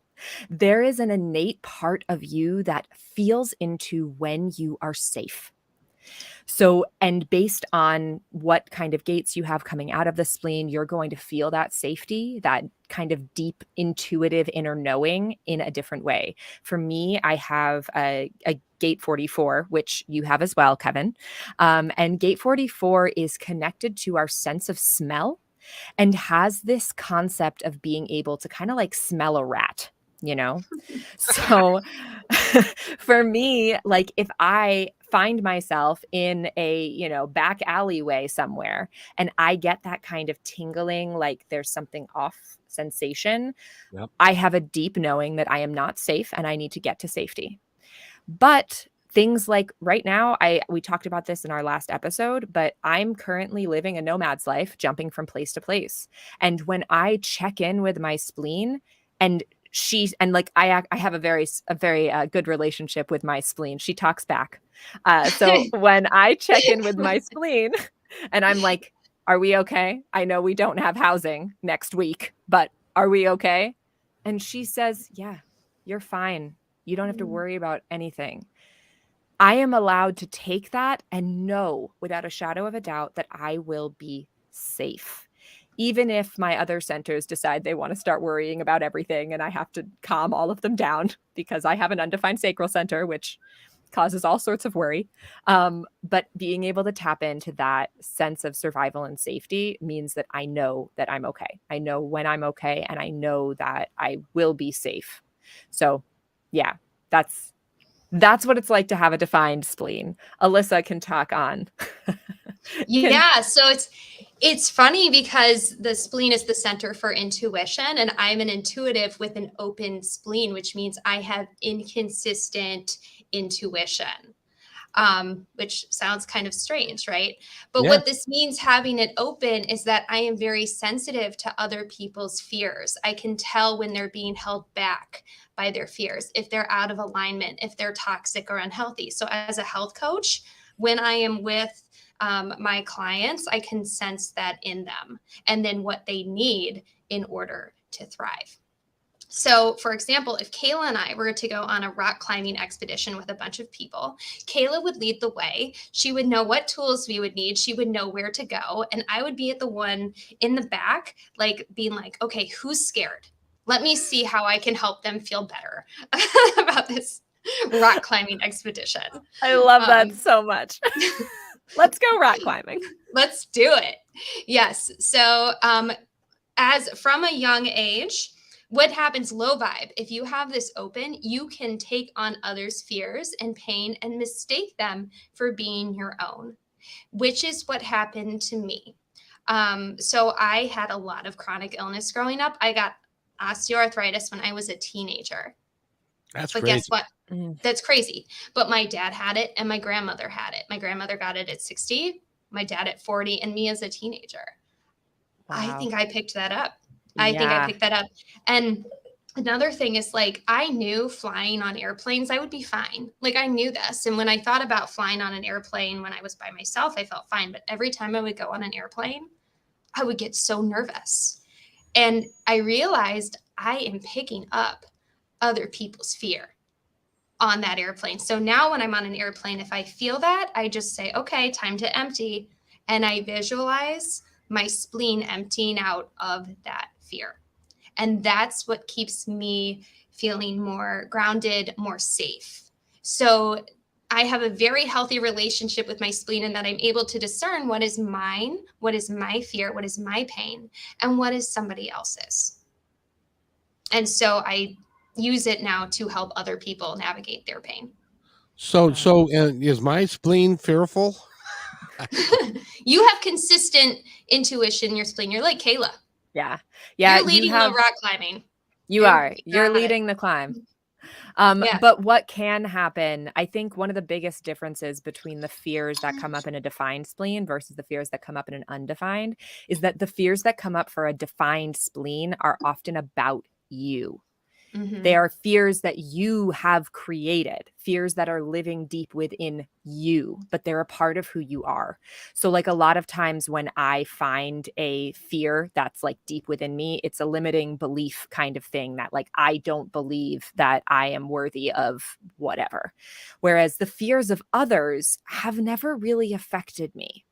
there is an innate part of you that feels into when you are safe. So, and based on what kind of gates you have coming out of the spleen, you're going to feel that safety, that kind of deep, intuitive inner knowing in a different way. For me, I have a gate 44, which you have as well, Kevin. And gate 44 is connected to our sense of smell and has this concept of being able to kind of like smell a rat, So for me, like if I find myself in a, back alleyway somewhere and I get that kind of tingling, like there's something off sensation, Yep. I have a deep knowing that I am not safe and I need to get to safety. But things like right now, we talked about this in our last episode, but I'm currently living a nomad's life, jumping from place to place. And when I check in with my spleen, and I have a very good relationship with my spleen. She talks back. So when I check in with my spleen, and I'm like, "Are we okay? I know we don't have housing next week, but are we okay?" And she says, "Yeah, you're fine. You don't have to worry about anything." I am allowed to take that and know without a shadow of a doubt that I will be safe. Even if my other centers decide they want to start worrying about everything and I have to calm all of them down because I have an undefined sacral center, which causes all sorts of worry. But being able to tap into that sense of survival and safety means that I know that I'm okay. I know when I'm okay, and I know that I will be safe. So yeah, that's what it's like to have a defined spleen. Alyssa can talk on. Yeah, so it's funny because the spleen is the center for intuition, and I'm an intuitive with an open spleen, which means I have inconsistent intuition. Which sounds kind of strange, right? But what this means, having it open, is that I am very sensitive to other people's fears. I can tell when they're being held back by their fears, if they're out of alignment, if they're toxic or unhealthy. So as a health coach, when I am with my clients, I can sense that in them, and then what they need in order to thrive. So, for example, if Kayla and I were to go on a rock climbing expedition with a bunch of people, Kayla would lead the way. She would know what tools we would need. She would know where to go. And I would be at the one in the back, like being like, okay, who's scared? Let me see how I can help them feel better about this rock climbing expedition. I love that so much. Let's go rock climbing. Let's do it. Yes. So, as from a young age, what happens low vibe? If you have this open, you can take on others' fears and pain and mistake them for being your own, which is what happened to me. So I had a lot of chronic illness growing up. I got osteoarthritis when I was a teenager. That's But crazy. guess what? That's crazy. But my dad had it and my grandmother had it. My grandmother got it at 60, my dad at 40, and me as a teenager. Wow. I think I picked that up. And another thing is, like, I knew flying on airplanes, I would be fine. Like, I knew this. And when I thought about flying on an airplane when I was by myself, I felt fine. But every time I would go on an airplane, I would get so nervous. And I realized I am picking up other people's fear on that airplane. So now when I'm on an airplane, if I feel that, I just say, okay, time to empty. And I visualize my spleen emptying out of that fear. And that's what keeps me feeling more grounded, more safe. So I have a very healthy relationship with my spleen, in that I'm able to discern what is mine, what is my fear, what is my pain, and what is somebody else's. And so I use it now to help other people navigate their pain. So is my spleen fearful? You have consistent intuition in your spleen. You're like Kayla. Yeah. You're leading the rock climbing. You're leading the climb. Yeah. But what can happen, I think one of the biggest differences between the fears that come up in a defined spleen versus the fears that come up in an undefined is that the fears that come up for a defined spleen are often about you. They are fears that you have created, fears that are living deep within you, but they're a part of who you are. So like a lot of times when I find a fear that's like deep within me, it's a limiting belief kind of thing that like, I don't believe that I am worthy of whatever. Whereas the fears of others have never really affected me.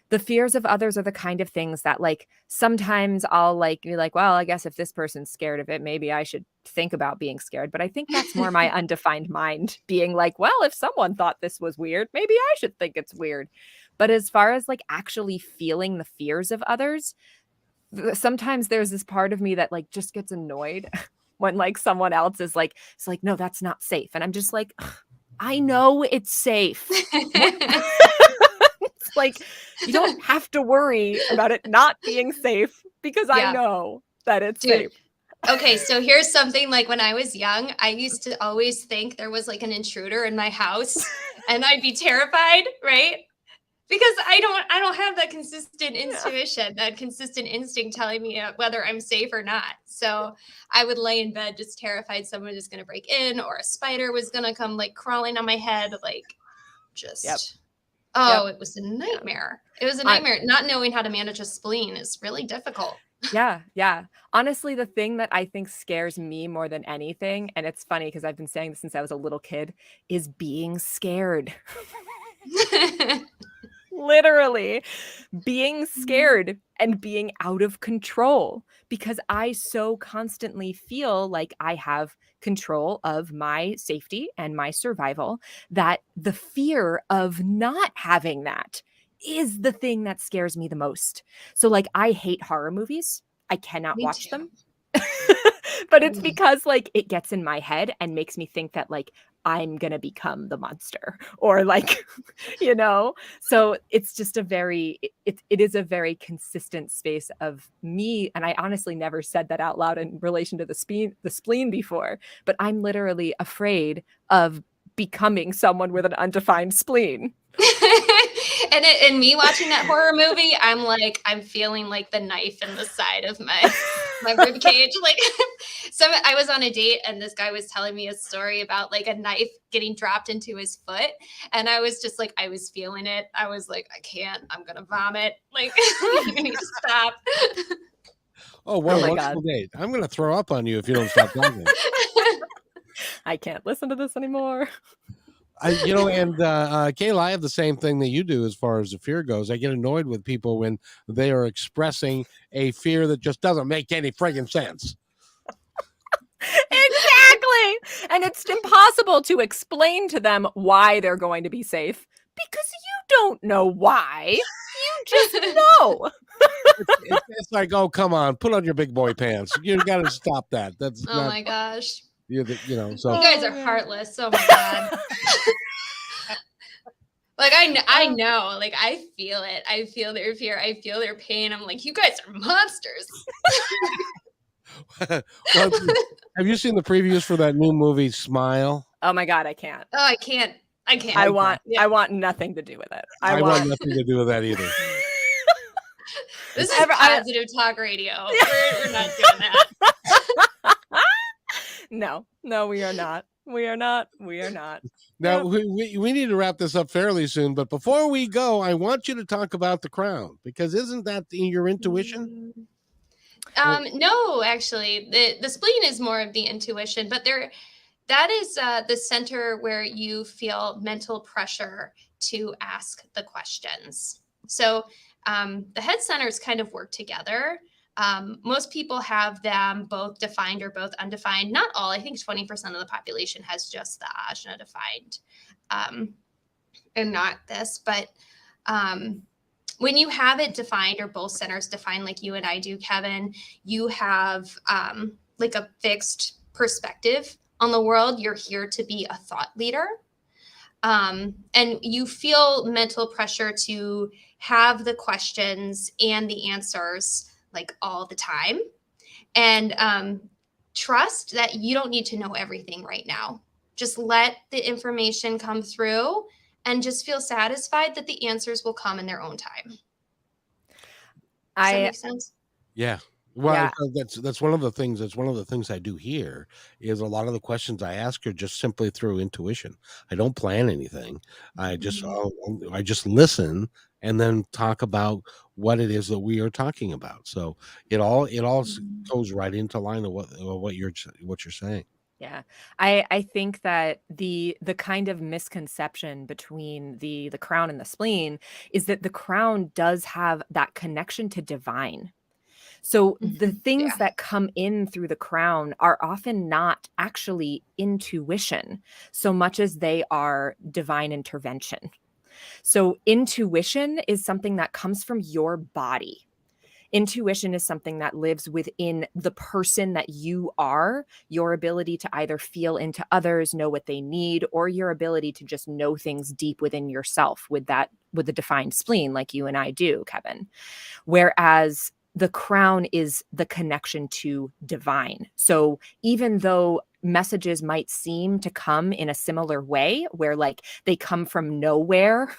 The fears of others are the kind of things that like sometimes I'll like be like, well, I guess if this person's scared of it, maybe I should think about being scared. But I think that's more my undefined mind being like, well, if someone thought this was weird, maybe I should think it's weird. But as far as like actually feeling the fears of others, sometimes there's this part of me that like just gets annoyed when like someone else is like, it's like, no, that's not safe. And I'm just like, I know it's safe. Like, you don't have to worry about it not being safe because I know that it's safe. Okay, so here's something like when I was young, I used to always think there was like an intruder in my house and I'd be terrified, right? Because I don't have that consistent intuition, that consistent instinct telling me whether I'm safe or not. So I would lay in bed just terrified someone was going to break in or a spider was going to come like crawling on my head, like just... It was a nightmare. It was a nightmare. Not knowing how to manage a spleen is really difficult. Yeah. Honestly, the thing that I think scares me more than anything, and it's funny because I've been saying this since I was a little kid, is being scared. Literally being scared and being out of control, because I so constantly feel like I have control of my safety and my survival, that the fear of not having that is the thing that scares me the most. So like, I hate horror movies. I cannot watch them. But it's because like it gets in my head and makes me think that like I'm going to become the monster or like, you know, so it's just it is a very consistent space of me. And I honestly never said that out loud in relation to the spleen before, but I'm literally afraid of becoming someone with an undefined spleen. And me watching that horror movie, I'm feeling like the knife in the side of my rib cage. Like I was on a date and this guy was telling me a story about like a knife getting dropped into his foot. And I was just like, I was feeling it. I was like, I can't, I'm going to vomit. Like, you need to stop. Oh, what a wonderful date. I'm going to throw up on you if you don't stop talking. I can't listen to this anymore. Kayla, I have the same thing that you do as far as the fear goes. I get annoyed with people when they are expressing a fear that just doesn't make any friggin' sense. Exactly. And it's impossible to explain to them why they're going to be safe because you don't know why. You just know. It's like, oh, come on, put on your big boy pants. You got to stop that. That's my gosh. So you guys are heartless. Oh my God. Like I know, like I feel it. I feel their fear. I feel their pain. I'm like, you guys are monsters. Well, have you seen the previews for that new movie, Smile? Oh my God, I can't. Oh, I can't. I want nothing to do with it. I want nothing to do with that either. This is positive talk radio. We're not doing that. No, we are not. We are not. Now, we need to wrap this up fairly soon. But before we go, I want you to talk about the crown, because isn't that your intuition? No, actually, the spleen is more of the intuition, but that is the center where you feel mental pressure to ask the questions. So the head centers kind of work together. Most people have them both defined or both undefined. Not all. I think 20% of the population has just the ajna defined, and not this. But when you have it defined or both centers defined, like you and I do, Kevin, you have like a fixed perspective on the world. You're here to be a thought leader. And you feel mental pressure to have the questions and the answers like all the time. And trust that you don't need to know everything right now. Just let the information come through and just feel satisfied that the answers will come in their own time. Does that make sense? Yeah. Well, Yeah. that's one of the things. That's one of the things I do here is a lot of the questions I ask are just simply through intuition. I don't plan anything. I just listen and then talk about what it is that we are talking about. So it all goes right into line of what you're saying. Yeah. I think that the kind of misconception between the crown and the spleen is that the crown does have that connection to divine. So the things that come in through the crown are often not actually intuition so much as they are divine intervention. So intuition is something that comes from your body. Intuition is something that lives within the person that you are, your ability to either feel into others, know what they need, or your ability to just know things deep within yourself with a defined spleen like you and I do, Kevin. Whereas the crown is the connection to divine. So even though messages might seem to come in a similar way, where like they come from nowhere,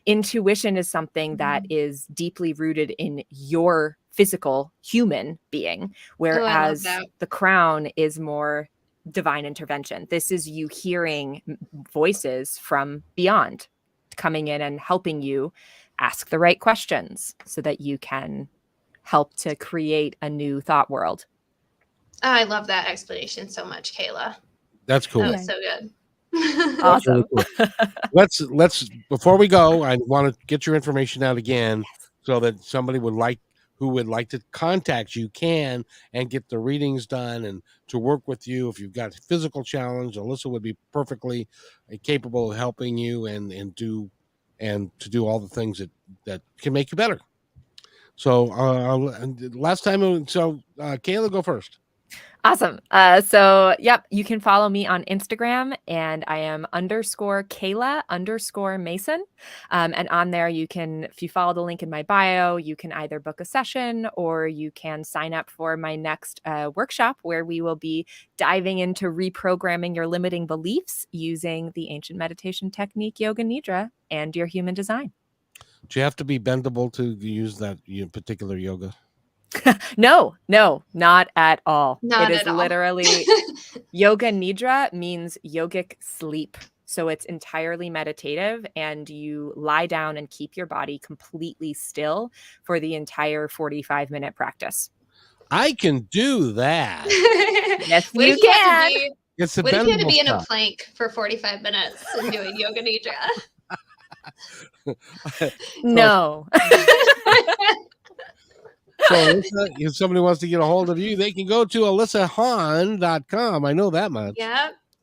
intuition is something that is deeply rooted in your physical human being, whereas the crown is more divine intervention. This is you hearing voices from beyond coming in and helping you ask the right questions so that you can help to create a new thought world. I love that explanation so much, Kayla. That's cool. That was so good. Awesome. Really cool. Let's before we go, I want to get your information out again so that somebody who would like to contact you can and get the readings done and to work with you. If you've got a physical challenge, Alyssa would be perfectly capable of helping you and to do all the things that can make you better. So last time, Kayla, go first. Awesome. So yep, you can follow me on Instagram and I am _Kayla_Mason. And on there you can, if you follow the link in my bio, you can either book a session or you can sign up for my next workshop where we will be diving into reprogramming your limiting beliefs using the ancient meditation technique Yoga Nidra and your human design. Do you have to be bendable to use that particular yoga? No, not at all. Not it is at all. literally Yoga Nidra means yogic sleep. So it's entirely meditative and you lie down and keep your body completely still for the entire 45-minute practice. I can do that. Yes, you can. What if you had to be in a plank for 45 minutes and doing Yoga Nidra? No. So Alyssa, if somebody wants to get a hold of you, they can go to alyssahan.com. I know that much.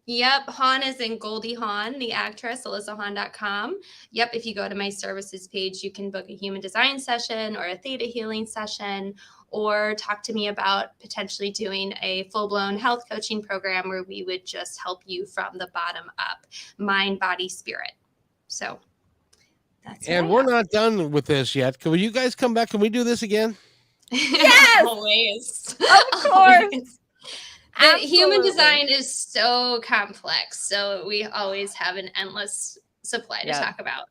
Yep. Han is in Goldie Hawn, the actress, alyssahan.com. Yep. If you go to my services page, you can book a human design session or a theta healing session, or talk to me about potentially doing a full-blown health coaching program where we would just help you from the bottom up, mind, body, spirit. So that's and we're not done with this yet. Can you guys come back? Can we do this again? Yes, always. Of course. The human design is so complex, so we always have an endless supply to talk about.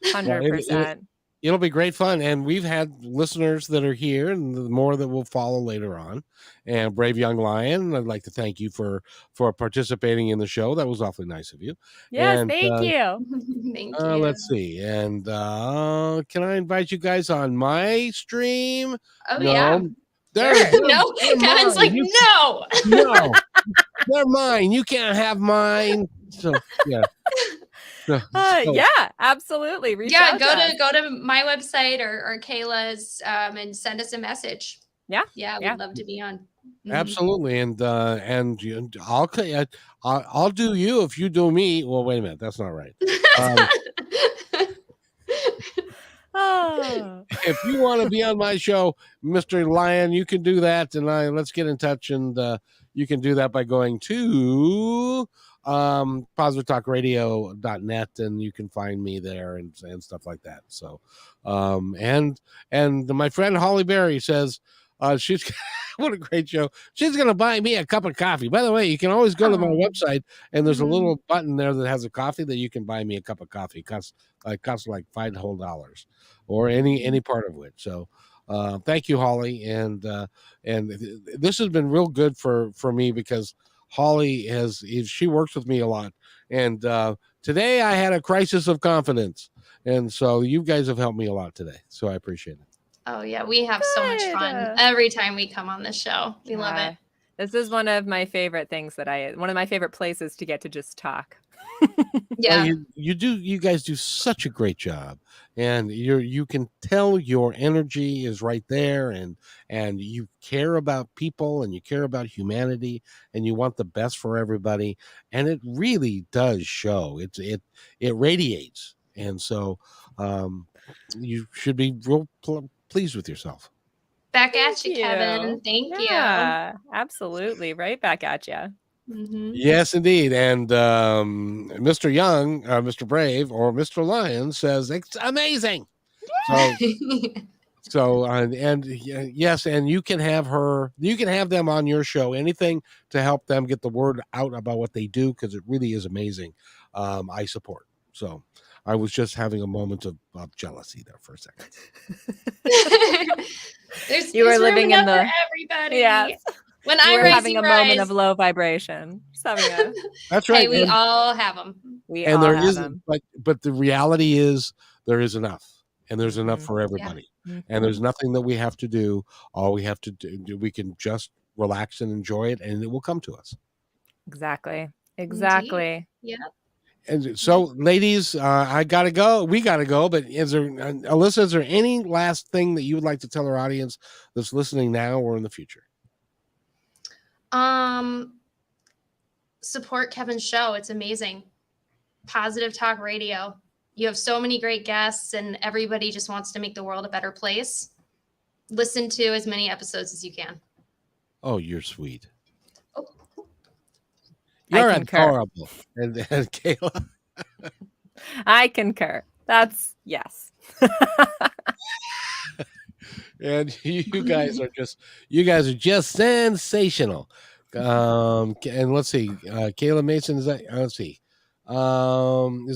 100%. It'll be great fun, and we've had listeners that are here, and the more that will follow later on. And Brave Young Lion, I'd like to thank you for participating in the show. That was awfully nice of you. Yes, and, thank you. Thank you. Let's see, and can I invite you guys on my stream? Oh no. yeah. No, Kevin's like, no, they're mine. You can't have mine. So yeah. Yeah, absolutely. Reach out go to my website or Kayla's and send us a message. Yeah, we'd love to be on. Absolutely, and I'll do you if you do me. Well, wait a minute, that's not right. Oh. If you want to be on my show, Mr. Lion, you can do that. And let's get in touch. And you can do that by going to positivetalkradio.net, and you can find me there and stuff like that. So, and my friend Holly Berry says she's what a great show. She's going to buy me a cup of coffee. By the way, you can always go to my website, and there's a little button there that has a coffee that you can buy me a cup of coffee. It costs like $5 whole, or any part of it. So thank you, Holly. And this has been real good for me, because Holly she works with me a lot. And today I had a crisis of confidence. And so you guys have helped me a lot today. So I appreciate it. Oh, yeah. We have so much fun every time we come on this show. We love it. This is one of my favorite things one of my favorite places to get to just talk. Yeah. Well, you guys do such a great job, and you can tell your energy is right there, and you care about people, and you care about humanity, and you want the best for everybody, and it really does show. It radiates, and so you should be real pleased with yourself. Back at you, Kevin. Thank you. Yeah, absolutely. Right back at you. Mm-hmm. Yes, indeed. And Mr. Young, Mr. Brave, or Mr. Lion says it's amazing. So yes, and you can have them on your show. Anything to help them get the word out about what they do, because it really is amazing. I support. So I was just having a moment of jealousy there for a second. You were living in the everybody. Yeah. When you I'm were having a rise, moment of low vibration. That's right. Hey, we all have them. But the reality is there is enough, and there's enough for everybody. Yeah. And there's nothing that we have to do. All we have to do, we can just relax and enjoy it, and it will come to us. Exactly. Yeah. And so, ladies, I gotta go. We gotta go. But Alyssa, is there any last thing that you would like to tell our audience that's listening now or in the future? Support Kevin's show. It's amazing. Positive Talk Radio. You have so many great guests, and everybody just wants to make the world a better place. Listen to as many episodes as you can. Oh, you're sweet. Oh. You're adorable. And Kayla. I concur. That's yes. And you guys are just sensational. And let's see, Kayla Mason, is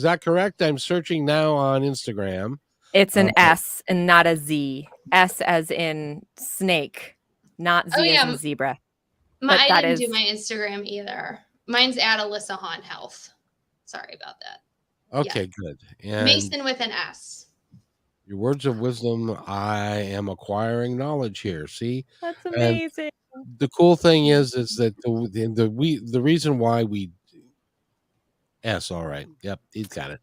that correct? I'm searching now on Instagram. It's an S and not a Z. S as in snake, not Z as in zebra. I didn't do my Instagram either. Mine's at Alyssa Hahn Health. Sorry about that. Okay, good. And Mason with an S. Your words of wisdom. I am acquiring knowledge here. See, that's amazing. And the cool thing is that the reason why we. Yes, all right. Yep, he's got it.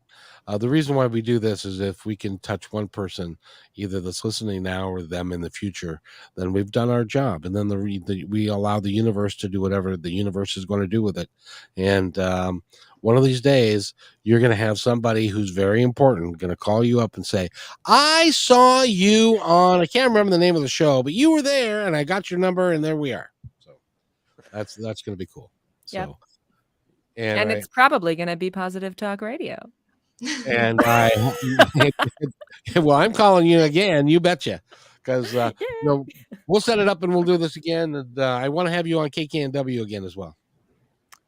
The reason why we do this is if we can touch one person, either that's listening now or them in the future, then we've done our job. And then we allow the universe to do whatever the universe is going to do with it. And one of these days, you're going to have somebody who's very important going to call you up and say, I saw you on, I can't remember the name of the show, but you were there and I got your number and there we are. So that's going to be cool. So, yep. And it's probably going to be Positive Talk Radio. And well, I'm calling you again. You betcha, because we'll set it up and we'll do this again. And I want to have you on KKNW again as well.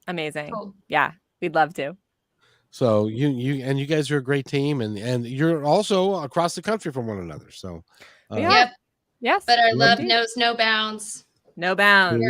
Amazing. Cool. Yeah, we'd love to. So you guys are a great team, and you're also across the country from one another. So yep, yes. But our love knows no bounds. No bounds.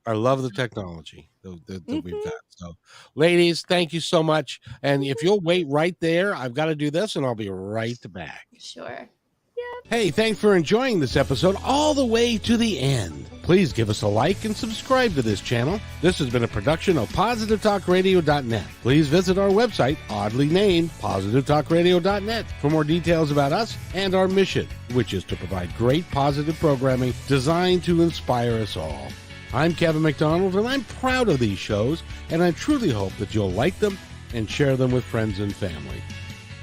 I love the technology that we've got. So, ladies, thank you so much. And if you'll wait right there, I've got to do this, and I'll be right back. Sure. Yeah. Hey, thanks for enjoying this episode all the way to the end. Please give us a like and subscribe to this channel. This has been a production of PositiveTalkRadio.net. Please visit our website, oddly named PositiveTalkRadio.net, for more details about us and our mission, which is to provide great positive programming designed to inspire us all. I'm Kevin McDonald, and I'm proud of these shows, and I truly hope that you'll like them and share them with friends and family.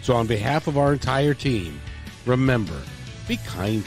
So on behalf of our entire team, remember, be kind